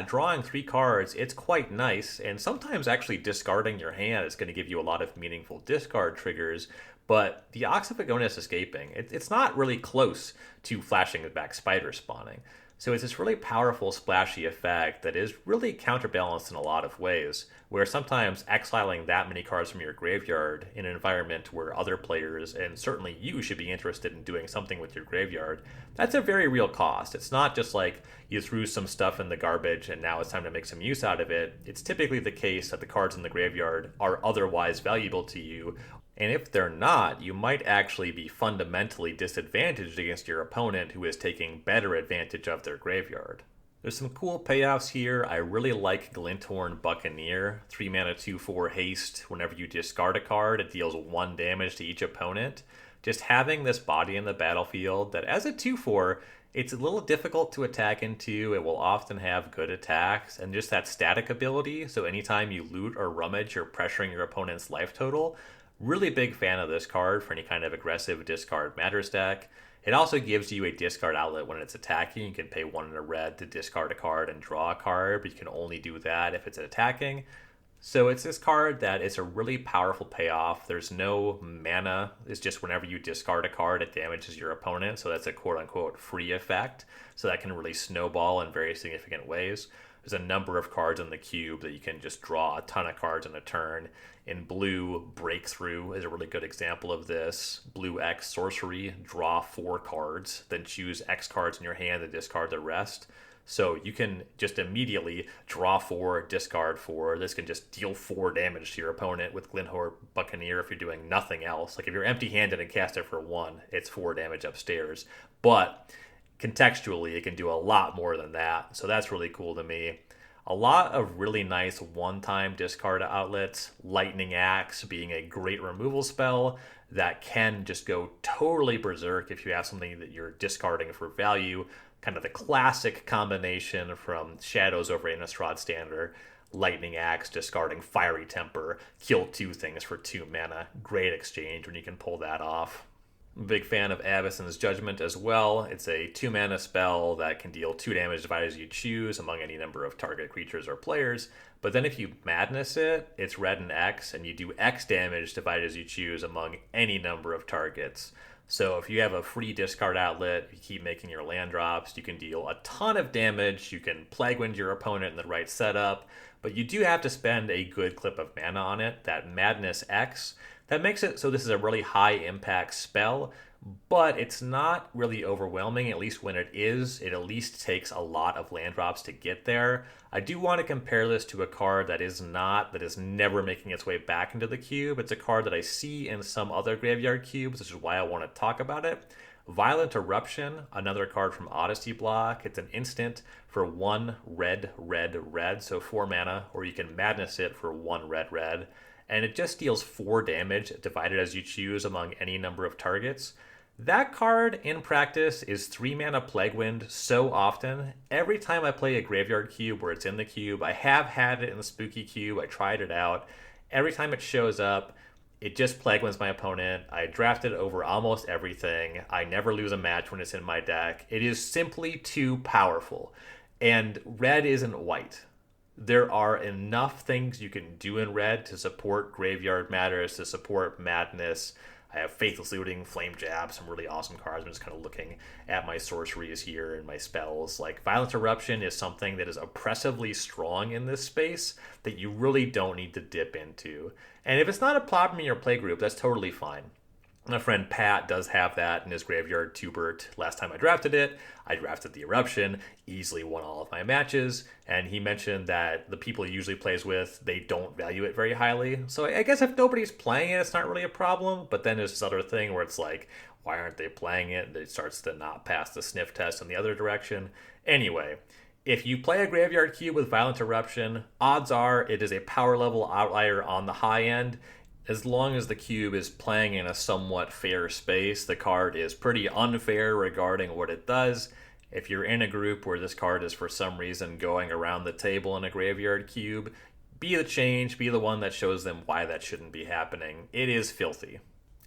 drawing 3 cards, it's quite nice, and sometimes actually discarding your hand is going to give you a lot of meaningful discard triggers, but the Ox of Agonis escaping, it's not really close to flashing back Spider spawning. So it's this really powerful splashy effect that is really counterbalanced in a lot of ways, where sometimes exiling that many cards from your graveyard in an environment where other players, and certainly you, should be interested in doing something with your graveyard, that's a very real cost. It's not just like you threw some stuff in the garbage and now it's time to make some use out of it. It's typically the case that the cards in the graveyard are otherwise valuable to you, and if they're not, you might actually be fundamentally disadvantaged against your opponent who is taking better advantage of their graveyard. There's some cool payoffs here. I really like Glinthorn Buccaneer. 3 mana 2/4 haste. Whenever you discard a card, it deals 1 damage to each opponent. Just having this body in the battlefield that as a 2/4, it's a little difficult to attack into. It will often have good attacks and just that static ability. So anytime you loot or rummage, you're pressuring your opponent's life total. Really big fan of this card for any kind of aggressive discard matters deck. It also gives you a discard outlet when it's attacking. You can pay 1 and a red to discard a card and draw a card, but you can only do that if it's attacking. So it's this card that is a really powerful payoff. There's no mana. It's just whenever you discard a card, it damages your opponent. So that's a quote-unquote free effect. So that can really snowball in very significant ways. There's a number of cards in the cube that you can just draw a ton of cards in a turn. In blue, Breakthrough is a really good example of this. Blue X Sorcery, draw 4 cards, then choose X cards in your hand and discard the rest. So you can just immediately draw 4, discard 4. This can just deal 4 damage to your opponent with Glinthorn Buccaneer if you're doing nothing else. Like if you're empty-handed and cast it for 1, it's 4 damage upstairs. But contextually, it can do a lot more than that. So that's really cool to me. A lot of really nice one-time discard outlets. Lightning Axe being a great removal spell that can just go totally berserk if you have something that you're discarding for value. Kind of the classic combination from Shadows over Innistrad Standard. Lightning Axe, discarding Fiery Temper, kill 2 things for 2 mana. Great exchange when you can pull that off. I'm a big fan of Avacyn's Judgment as well. It's a 2 mana spell that can deal 2 damage divided as you choose among any number of target creatures or players. But then if you Madness it, it's red and X, and you do X damage divided as you choose among any number of targets. So if you have a free discard outlet, you keep making your land drops, you can deal a ton of damage, you can Plague Wind your opponent in the right setup, but you do have to spend a good clip of mana on it. That Madness X, that makes it so this is a really high impact spell, but it's not really overwhelming. At least when it is, it at least takes a lot of land drops to get there. I do want to compare this to a card that is never making its way back into the cube. It's a card that I see in some other graveyard cubes, which is why I want to talk about it. Violent Eruption, another card from Odyssey block. It's an instant for 1 red, so 4 mana, or you can Madness it for 1 red. And it just deals 4 damage divided as you choose among any number of targets. That card in practice is 3 mana Plague Wind so often. Every time I play a graveyard cube where it's in the cube, I have had it in the spooky cube, I tried it out, Every time it shows up, it just plagues my opponent. I draft it over almost everything. I never lose a match when it's in my deck. It is simply too powerful. And red isn't white. There are enough things you can do in red to support Graveyard Matters, to support Madness. I have Faithless Looting, Flame Jab, some really awesome cards. I'm just kind of looking at my sorceries here and my spells. Like, Violent Eruption is something that is oppressively strong in this space that you really don't need to dip into. And if it's not a problem in your playgroup, that's totally fine. My friend Pat does have that in his Graveyard Tubert. Last time I drafted it, I drafted the Eruption, easily won all of my matches, and he mentioned that the people he usually plays with, they don't value it very highly. So I guess if nobody's playing it, it's not really a problem, but then there's this other thing where it's like, why aren't they playing it? It starts to not pass the sniff test in the other direction. Anyway, if you play a Graveyard Cube with Violent Eruption, odds are it is a power level outlier on the high end. As long as the cube is playing in a somewhat fair space, the card is pretty unfair regarding what it does. If you're in a group where this card is for some reason going around the table in a Graveyard Cube, be the change, be the one that shows them why that shouldn't be happening. It is filthy.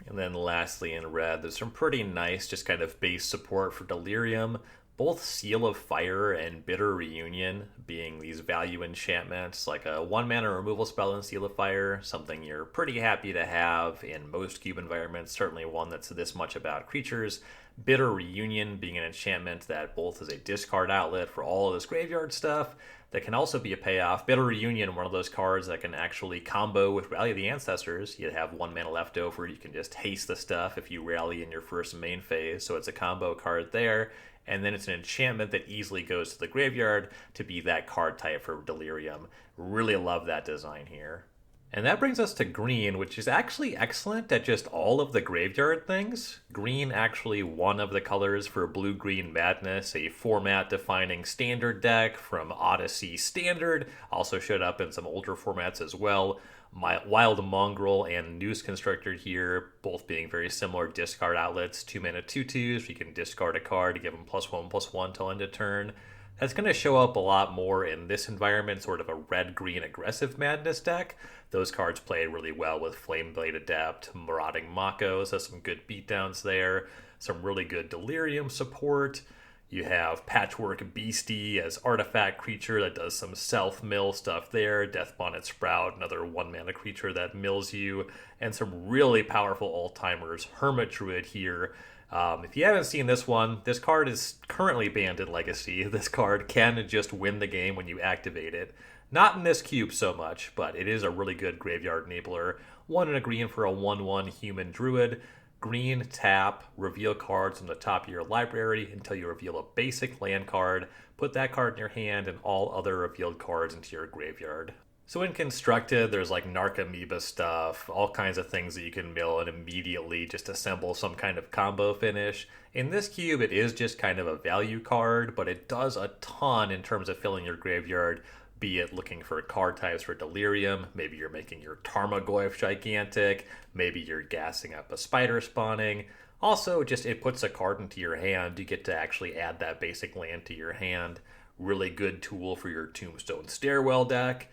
And then lastly in red, there's some pretty nice just kind of base support for Delirium. Both Seal of Fire and Bitter Reunion being these value enchantments, like a 1-mana removal spell in Seal of Fire, something you're pretty happy to have in most cube environments, certainly one that's this much about creatures. Bitter Reunion being an enchantment that both is a discard outlet for all of this graveyard stuff, that can also be a payoff. Bitter Reunion, one of those cards that can actually combo with Rally of the Ancestors. You have 1 mana left over, you can just haste the stuff if you rally in your first main phase, so it's a combo card there. And then it's an enchantment that easily goes to the graveyard to be that card type for Delirium. Really love that design here. And that brings us to green, which is actually excellent at just all of the graveyard things. Green actually one of the colors for Blue-Green Madness, a format-defining standard deck from Odyssey Standard. Also showed up in some older formats as well. Wild Mongrel and Noose Constructor here, both being very similar discard outlets. 2-mana 2/2s, you can discard a card to give them +1/+1 till end of turn. That's going to show up a lot more in this environment, sort of a red-green aggressive Madness deck. Those cards play really well with Flameblade Adept, Marauding Mako, so some good beatdowns there. Some really good Delirium support. You have Patchwork Beastie as artifact creature that does some self-mill stuff there. Death Bonnet Sprout, another 1-mana creature that mills you. And some really powerful alt-timers. Hermit Druid here. If you haven't seen this one, this card is currently banned in Legacy. This card can just win the game when you activate it. Not in this cube so much, but it is a really good graveyard enabler. 1 and a green for a 1/1 human druid. Green, tap, reveal cards from the top of your library until you reveal a basic land card. Put that card in your hand and all other revealed cards into your graveyard. So in Constructed, there's like Narcomoeba stuff, all kinds of things that you can mill and immediately just assemble some kind of combo finish. In this cube, it is just kind of a value card, but it does a ton in terms of filling your graveyard, be it looking for card types for Delirium, maybe you're making your Tarmogoyf gigantic, maybe you're gassing up a spider spawning. Also, just it puts a card into your hand, you get to actually add that basic land to your hand. Really good tool for your Tombstone Stairwell deck.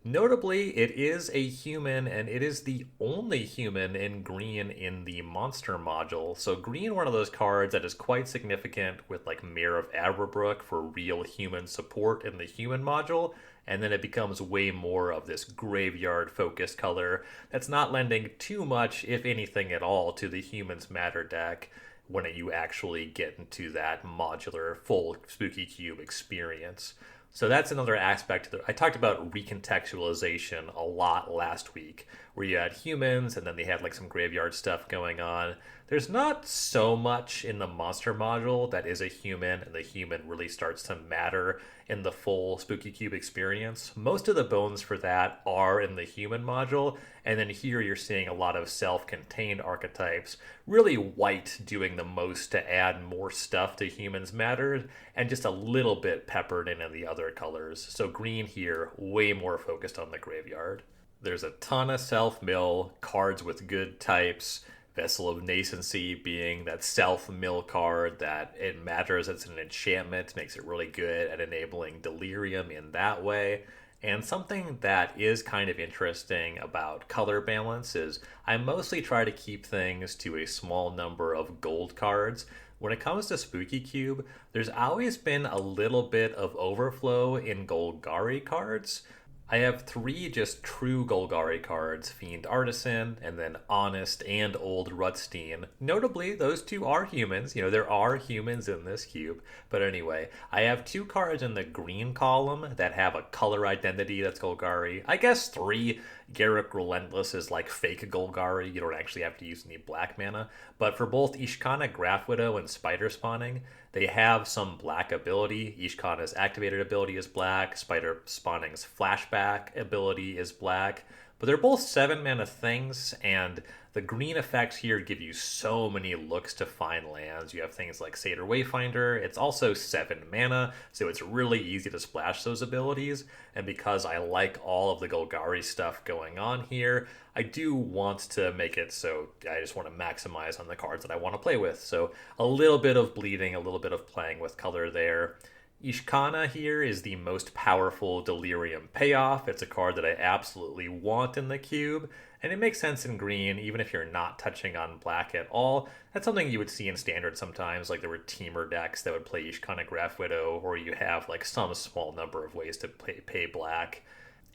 Notably, it is a human, and it is the only human in green in the monster module. So green, one of those cards that is quite significant with like Mayor of Aberbrook for real human support in the human module, and then it becomes way more of this graveyard-focused color that's not lending too much, if anything at all, to the Humans Matter deck when you actually get into that modular, full Spooky Cube experience. So that's another aspect. I talked about recontextualization a lot last week, where you had humans and then they had like some graveyard stuff going on. There's not so much in the monster module that is a human, and the human really starts to matter in the full Spooky Cube experience. Most of the bones for that are in the human module, and then here you're seeing a lot of self-contained archetypes, really white doing the most to add more stuff to Humans Matter, and just a little bit peppered in the other colors. So green here, way more focused on the graveyard. There's a ton of self-mill, cards with good types, Vessel of Nascency being that self-mill card that it matters. It's an enchantment, makes it really good at enabling Delirium in that way. And something that is kind of interesting about color balance is I mostly try to keep things to a small number of gold cards. When it comes to Spooky Cube, there's always been a little bit of overflow in Golgari cards. I have three just true Golgari cards, Fiend Artisan, and then Honest and Old Rutstein. Notably, those two are humans. There are humans in this cube. But anyway, I have two cards in the green column that have a color identity that's Golgari. I guess three. Garruk Relentless is like fake Golgari. You don't actually have to use any black mana. But for both Ishkana, Graph Widow, and Spider Spawning, they have some black ability. Ishkana's activated ability is black. Spider Spawning's flashback ability is black. But they're both 7 mana things, and the green effects here give you so many looks to find lands. You have things like Satyr Wayfinder. It's also 7 mana, so it's really easy to splash those abilities. And because I like all of the Golgari stuff going on here, I do want to make it so I just want to maximize on the cards that I want to play with. So a little bit of bleeding, a little bit of playing with color there. Ishkana here is the most powerful Delirium payoff. It's a card that I absolutely want in the cube, and it makes sense in green, even if you're not touching on black at all. That's something you would see in standard sometimes, like there were teamer decks that would play Ishkana Graph Widow, or you have like some small number of ways to pay black.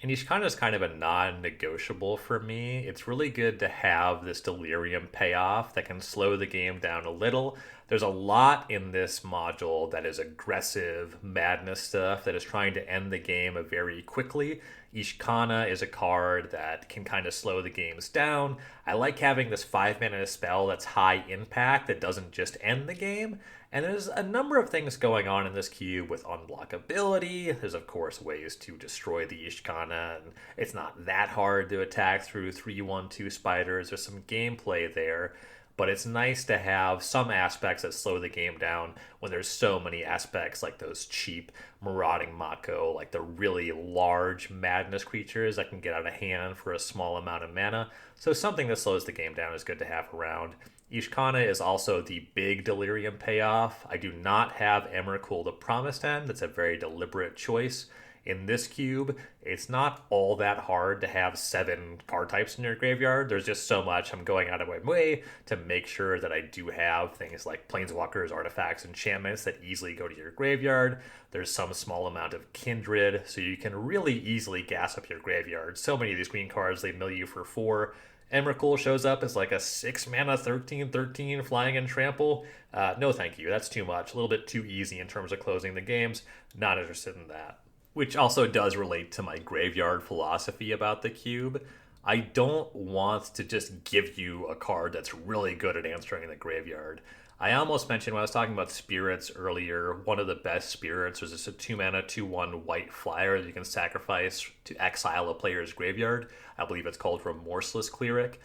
And Ishkana is kind of a non-negotiable for me. It's really good to have this Delirium payoff that can slow the game down a little. There's a lot in this module that is aggressive madness stuff that is trying to end the game very quickly. Ishkana is a card that can kind of slow the games down. I like having this 5 mana spell that's high impact that doesn't just end the game. And there's a number of things going on in this cube with unblockability. There's, of course, ways to destroy the Ishkana, and it's not that hard to attack through 3/1/2 spiders. There's some gameplay there, but it's nice to have some aspects that slow the game down when there's so many aspects like those cheap Marauding Mako, like the really large madness creatures that can get out of hand for a small amount of mana. So something that slows the game down is good to have around. Ishkana is also the big Delirium payoff. I do not have Emrakul the Promised End. That's a very deliberate choice. In this cube, it's not all that hard to have 7 card types in your graveyard. There's just so much. I'm going out of my way to make sure that I do have things like Planeswalkers, artifacts, enchantments that easily go to your graveyard. There's some small amount of Kindred, so you can really easily gas up your graveyard. So many of these green cards, they mill you for 4. Emrakul shows up as like a 6 mana 13/13 flying and trample. No thank you, that's too much. A little bit too easy in terms of closing the games. Not interested in that. Which also does relate to my graveyard philosophy about the cube. I don't want to just give you a card that's really good at answering the graveyard. I almost mentioned when I was talking about spirits earlier, one of the best spirits is just a 2 mana 2/1 white flyer that you can sacrifice to exile a player's graveyard. I believe it's called Remorseless Cleric.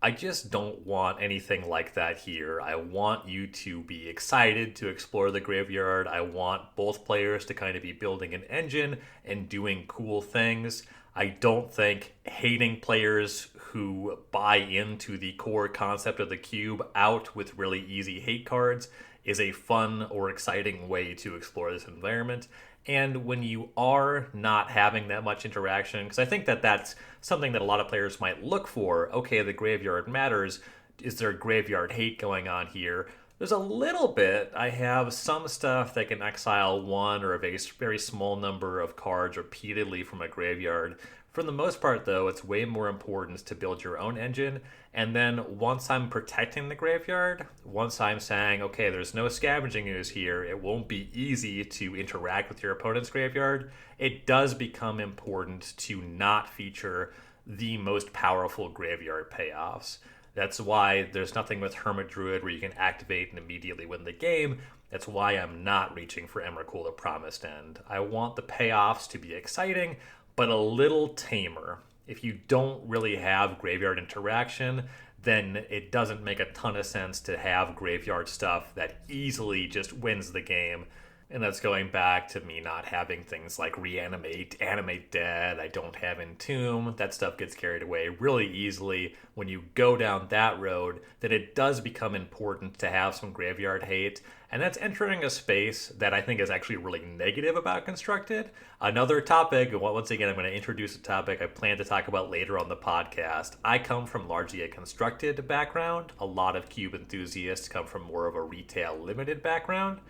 I just don't want anything like that here. I want you to be excited to explore the graveyard. I want both players to kind of be building an engine and doing cool things. I don't think hating players who buy into the core concept of the cube out with really easy hate cards is a fun or exciting way to explore this environment. And when you are not having that much interaction, because I think that that's something that a lot of players might look for. Okay, the graveyard matters. Is there graveyard hate going on here? There's a little bit. I have some stuff that can exile 1 or a very small number of cards repeatedly from a graveyard. For the most part, though, it's way more important to build your own engine. And then once I'm protecting the graveyard, once I'm saying, okay, there's no scavenging ooze here, it won't be easy to interact with your opponent's graveyard, it does become important to not feature the most powerful graveyard payoffs. That's why there's nothing with Hermit Druid where you can activate and immediately win the game. That's why I'm not reaching for Emrakul the Promised End. I want the payoffs to be exciting, but a little tamer. If you don't really have graveyard interaction, then it doesn't make a ton of sense to have graveyard stuff that easily just wins the game. And that's going back to me not having things like reanimate, animate dead. I don't have entomb. That stuff gets carried away really easily. When you go down that road, then it does become important to have some graveyard hate. And that's entering a space that I think is actually really negative about Constructed. Another topic, once again, I'm going to introduce a topic I plan to talk about later on the podcast. I come from largely a Constructed background. A lot of Cube enthusiasts come from more of a retail limited background.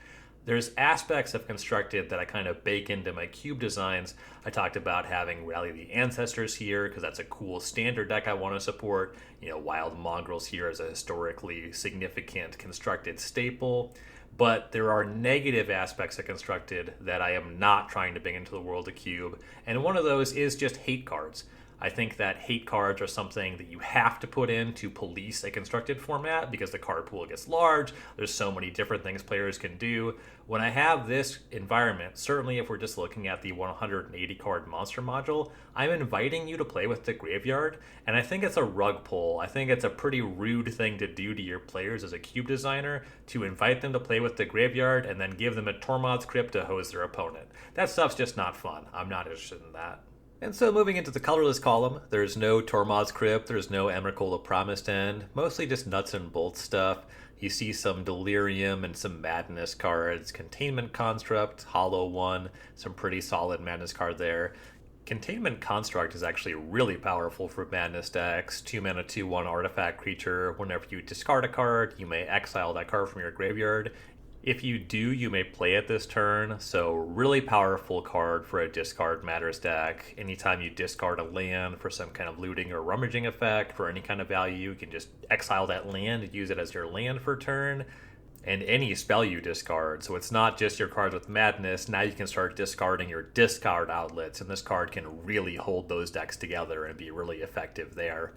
There's aspects of Constructed that I kind of bake into my Cube designs. I talked about having Rally the Ancestors here because that's a cool standard deck I want to support. Wild Mongrels here is a historically significant Constructed staple. But there are negative aspects of Constructed that I am not trying to bring into the world of Cube. And one of those is just hate cards. I think that hate cards are something that you have to put in to police a Constructed format because the card pool gets large. There's so many different things players can do. When I have this environment, certainly if we're just looking at the 180 card monster module, I'm inviting you to play with the graveyard, and I think it's a rug pull. I think it's a pretty rude thing to do to your players as a Cube designer, to invite them to play with the graveyard and then give them a Tormod's Crypt to hose their opponent. That stuff's just not fun. I'm not interested in that. And so moving into the colorless column, there's no Tormod's Crypt, there's no Emrakul Promised End, mostly just nuts and bolts stuff. You see some Delirium and some Madness cards, Containment Construct, Hollow One, some pretty solid Madness card there. Containment Construct is actually really powerful for Madness decks. 2 mana, 2/1 artifact creature. Whenever you discard a card, you may exile that card from your graveyard. If you do, you may play it this turn, so really powerful card for a discard matters deck. Anytime you discard a land for some kind of looting or rummaging effect for any kind of value, you can just exile that land and use it as your land for turn. And any spell you discard, so it's not just your cards with Madness, now you can start discarding your discard outlets, and this card can really hold those decks together and be really effective there.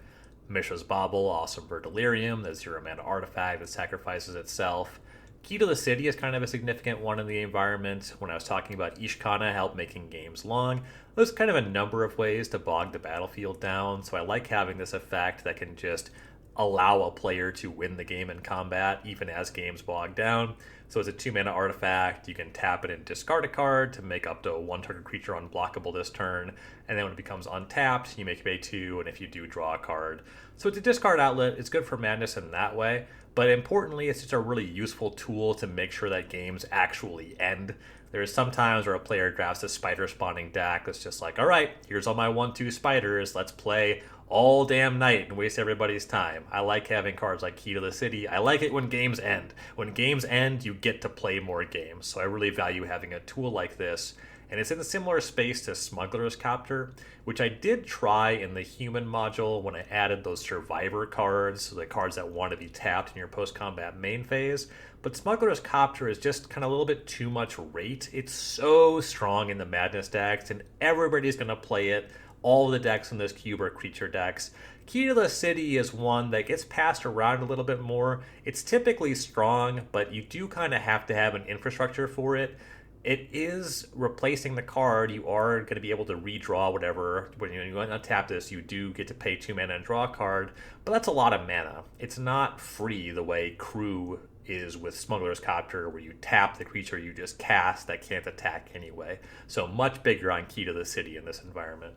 Mishra's Bauble, awesome for Delirium, the 0 mana artifact that sacrifices itself. Key to the City is kind of a significant one in the environment. When I was talking about Ishkana help making games long, there's kind of a number of ways to bog the battlefield down, so I like having this effect that can just allow a player to win the game in combat, even as games bog down. So it's a 2 mana artifact, you can tap it and discard a card to make up to a 1 target creature unblockable this turn, and then when it becomes untapped, you make pay 2, and if you do, draw a card. So it's a discard outlet, it's good for Madness in that way, but importantly, it's just a really useful tool to make sure that games actually end. There's some times where a player drafts a spider spawning deck that's just like, alright, here's all my 1/2 spiders, let's play all damn night and waste everybody's time. I like having cards like Key to the City. I like it when games end. When games end, you get to play more games. So I really value having a tool like this. And it's in a similar space to Smuggler's Copter, which I did try in the human module when I added those survivor cards, so the cards that want to be tapped in your post-combat main phase. But Smuggler's Copter is just kind of a little bit too much rate. It's so strong in the Madness decks, and everybody's going to play it. All of the decks in this cube are creature decks. Key to the City is one that gets passed around a little bit more. It's typically strong, but you do kind of have to have an infrastructure for it. It is replacing the card. You are going to be able to redraw whatever. When you untap this, you do get to pay 2 mana and draw a card, but that's a lot of mana. It's not free the way Crew is with Smuggler's Copter, where you tap the creature you just cast that can't attack anyway. So much bigger on Key to the City in this environment.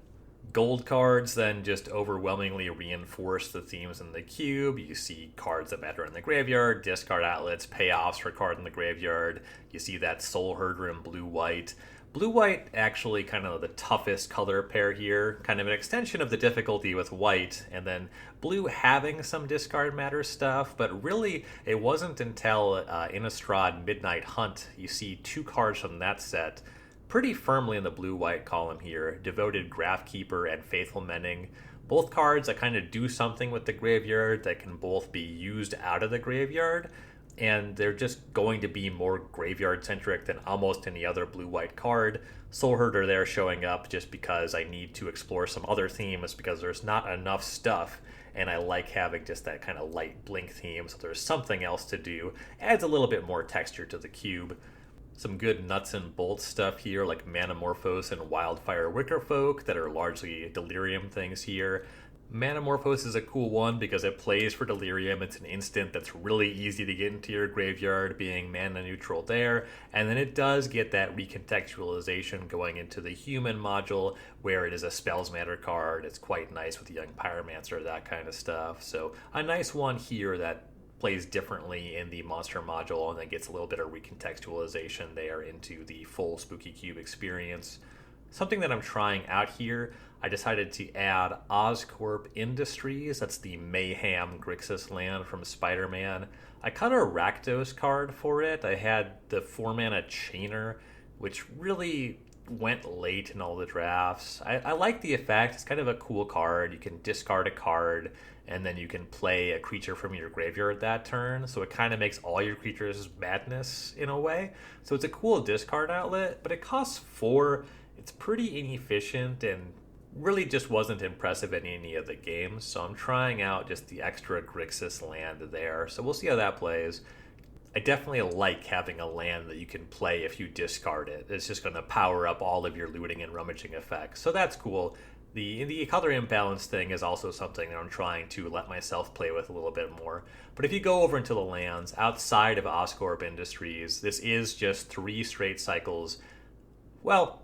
Gold cards then just overwhelmingly reinforce the themes in the cube. You see cards that matter in the graveyard, discard outlets, payoffs for cards in the graveyard. You see that Soul Herder in blue-white. Blue-white actually kind of the toughest color pair here, kind of an extension of the difficulty with white, and then blue having some discard matter stuff, but really it wasn't until Innistrad Midnight Hunt you see 2 cards from that set pretty firmly in the blue-white column here, Devoted Graphkeeper and Faithful Mending. Both cards that kind of do something with the graveyard that can both be used out of the graveyard, and they're just going to be more graveyard-centric than almost any other blue-white card. Soul Herder there showing up just because I need to explore some other themes because there's not enough stuff, and I like having just that kind of light blink theme, so there's something else to do. Adds a little bit more texture to the cube. Some good nuts and bolts stuff here, like Manamorphose and Wildfire Wickerfolk, that are largely Delirium things here. Manamorphose is a cool one because it plays for Delirium. It's an instant that's really easy to get into your graveyard, being mana neutral there. And then it does get that recontextualization going into the human module, where it is a Spells Matter card. It's quite nice with Young Pyromancer, that kind of stuff. So a nice one here that plays differently in the monster module and then gets a little bit of recontextualization there into the full Spooky Cube experience. Something that I'm trying out here, I decided to add Oscorp Industries. That's the Mayhem Grixis land from Spider-Man. I cut a Rakdos card for it. I had the 4-mana Chainer, which really went late in all the drafts. I like the effect. It's kind of a cool card. You can discard a card, and then you can play a creature from your graveyard that turn. So it kind of makes all your creatures madness in a way. So it's a cool discard outlet, but it costs 4. It's pretty inefficient and really just wasn't impressive in any of the games. So I'm trying out just the extra Grixis land there. So we'll see how that plays. I definitely like having a land that you can play if you discard it. It's just going to power up all of your looting and rummaging effects. So that's cool. The color imbalance thing is also something that I'm trying to let myself play with a little bit more. But if you go over into the lands outside of Oscorp Industries, this is just 3 straight cycles. Well,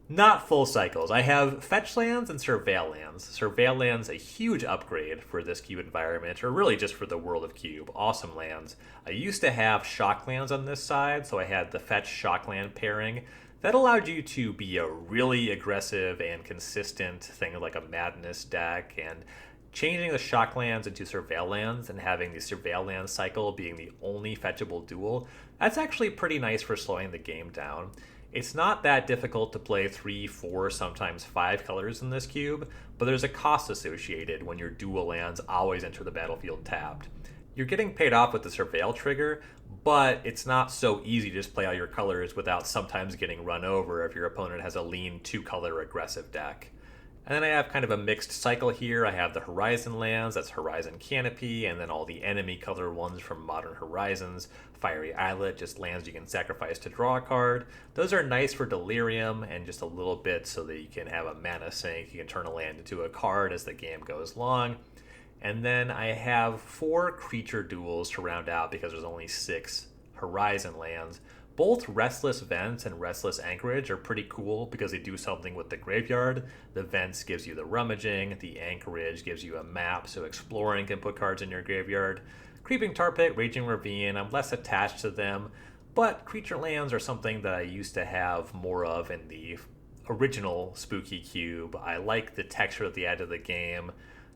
not full cycles. I have fetch lands and surveil lands. Surveil lands, a huge upgrade for this cube environment, or really just for the world of cube. Awesome lands. I used to have shock lands on this side, so I had the fetch shock land pairing. That allowed you to be a really aggressive and consistent thing like a madness deck, and changing the shock lands into surveil lands and having the surveil land cycle being the only fetchable duel, that's actually pretty nice for slowing the game down. It's not that difficult to play 3, 4, sometimes 5 colors in this cube, but there's a cost associated when your dual lands always enter the battlefield tapped. You're getting paid off with the Surveil trigger, but it's not so easy to just play all your colors without sometimes getting run over if your opponent has a lean 2-color aggressive deck. And then I have kind of a mixed cycle here. I have the Horizon lands, that's Horizon Canopy, and then all the enemy color ones from Modern Horizons. Fiery Islet, just lands you can sacrifice to draw a card. Those are nice for Delirium and just a little bit so that you can have a mana sink. You can turn a land into a card as the game goes long. And then I have 4 creature duels to round out because there's only 6 Horizon lands. Both Restless Vents and Restless Anchorage are pretty cool because they do something with the graveyard. The Vents gives you the rummaging, the Anchorage gives you a map, so exploring can put cards in your graveyard. Creeping Tar Pit, Raging Ravine, I'm less attached to them, but creature lands are something that I used to have more of in the original Spooky Cube. I like the texture at the end of the game.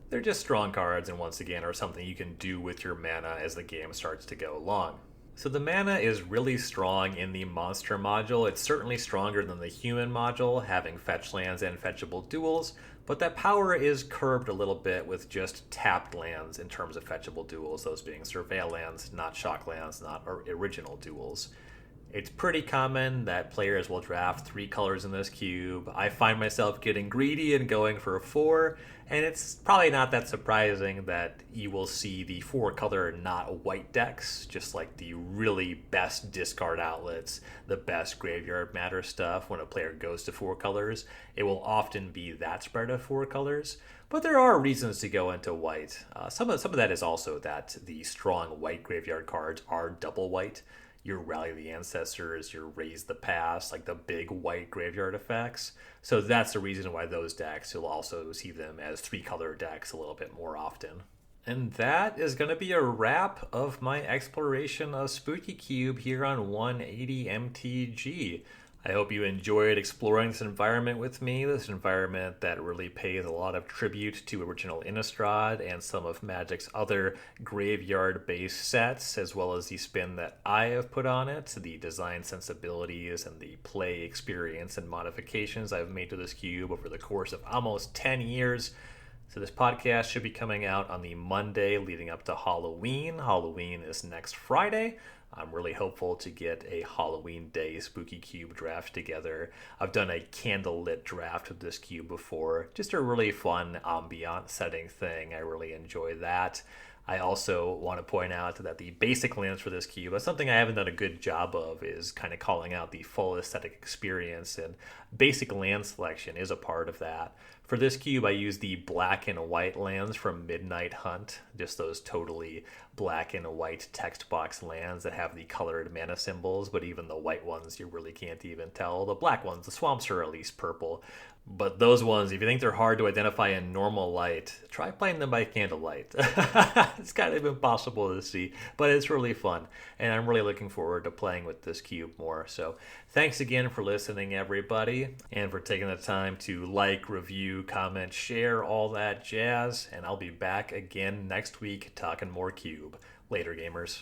They're just strong cards, and once again are something you can do with your mana as the game starts to go along. So the mana is really strong in the monster module. It's certainly stronger than the human module, having fetch lands and fetchable duels, but that power is curbed a little bit with just tapped lands in terms of fetchable duels, those being surveil lands, not shock lands, not original duels. It's pretty common that players will draft 3 colors in this cube. I find myself getting greedy and going for 4, and it's probably not that surprising that you will see the 4-color not white decks, just like the really best discard outlets, the best graveyard matter stuff. When a player goes to 4 colors, it will often be that spread of 4 colors. But there are reasons to go into white. Some of that is also that the strong white graveyard cards are double white. Your Rally the Ancestors, your Raise the Past, like the big white graveyard effects. So that's the reason why those decks, you'll also see them as 3-color decks a little bit more often. And that is going to be a wrap of my exploration of Spooky Cube here on 180 MTG. I hope you enjoyed exploring this environment with me, this environment that really pays a lot of tribute to original Innistrad and some of Magic's other graveyard-based sets, as well as the spin that I have put on it, the design sensibilities and the play experience and modifications I've made to this cube over the course of almost 10 years. So this podcast should be coming out on the Monday leading up to Halloween. Halloween is next Friday. I'm really hopeful to get a Halloween Day Spooky Cube draft together. I've done a candlelit draft of this cube before. Just a really fun ambient setting thing. I really enjoy that. I also want to point out that the basic lands for this cube, that's something I haven't done a good job of, is kind of calling out the full aesthetic experience, and basic land selection is a part of that. For this cube, I used the black and white lands from Midnight Hunt, just those totally black and white text box lands that have the colored mana symbols, but even the white ones you really can't even tell. The black ones, the swamps are at least purple. But those ones, if you think they're hard to identify in normal light, try playing them by candlelight. It's kind of impossible to see, but it's really fun. And I'm really looking forward to playing with this cube more. So thanks again for listening, everybody, and for taking the time to like, review, comment, share, all that jazz. And I'll be back again next week talking more cube. Later, gamers.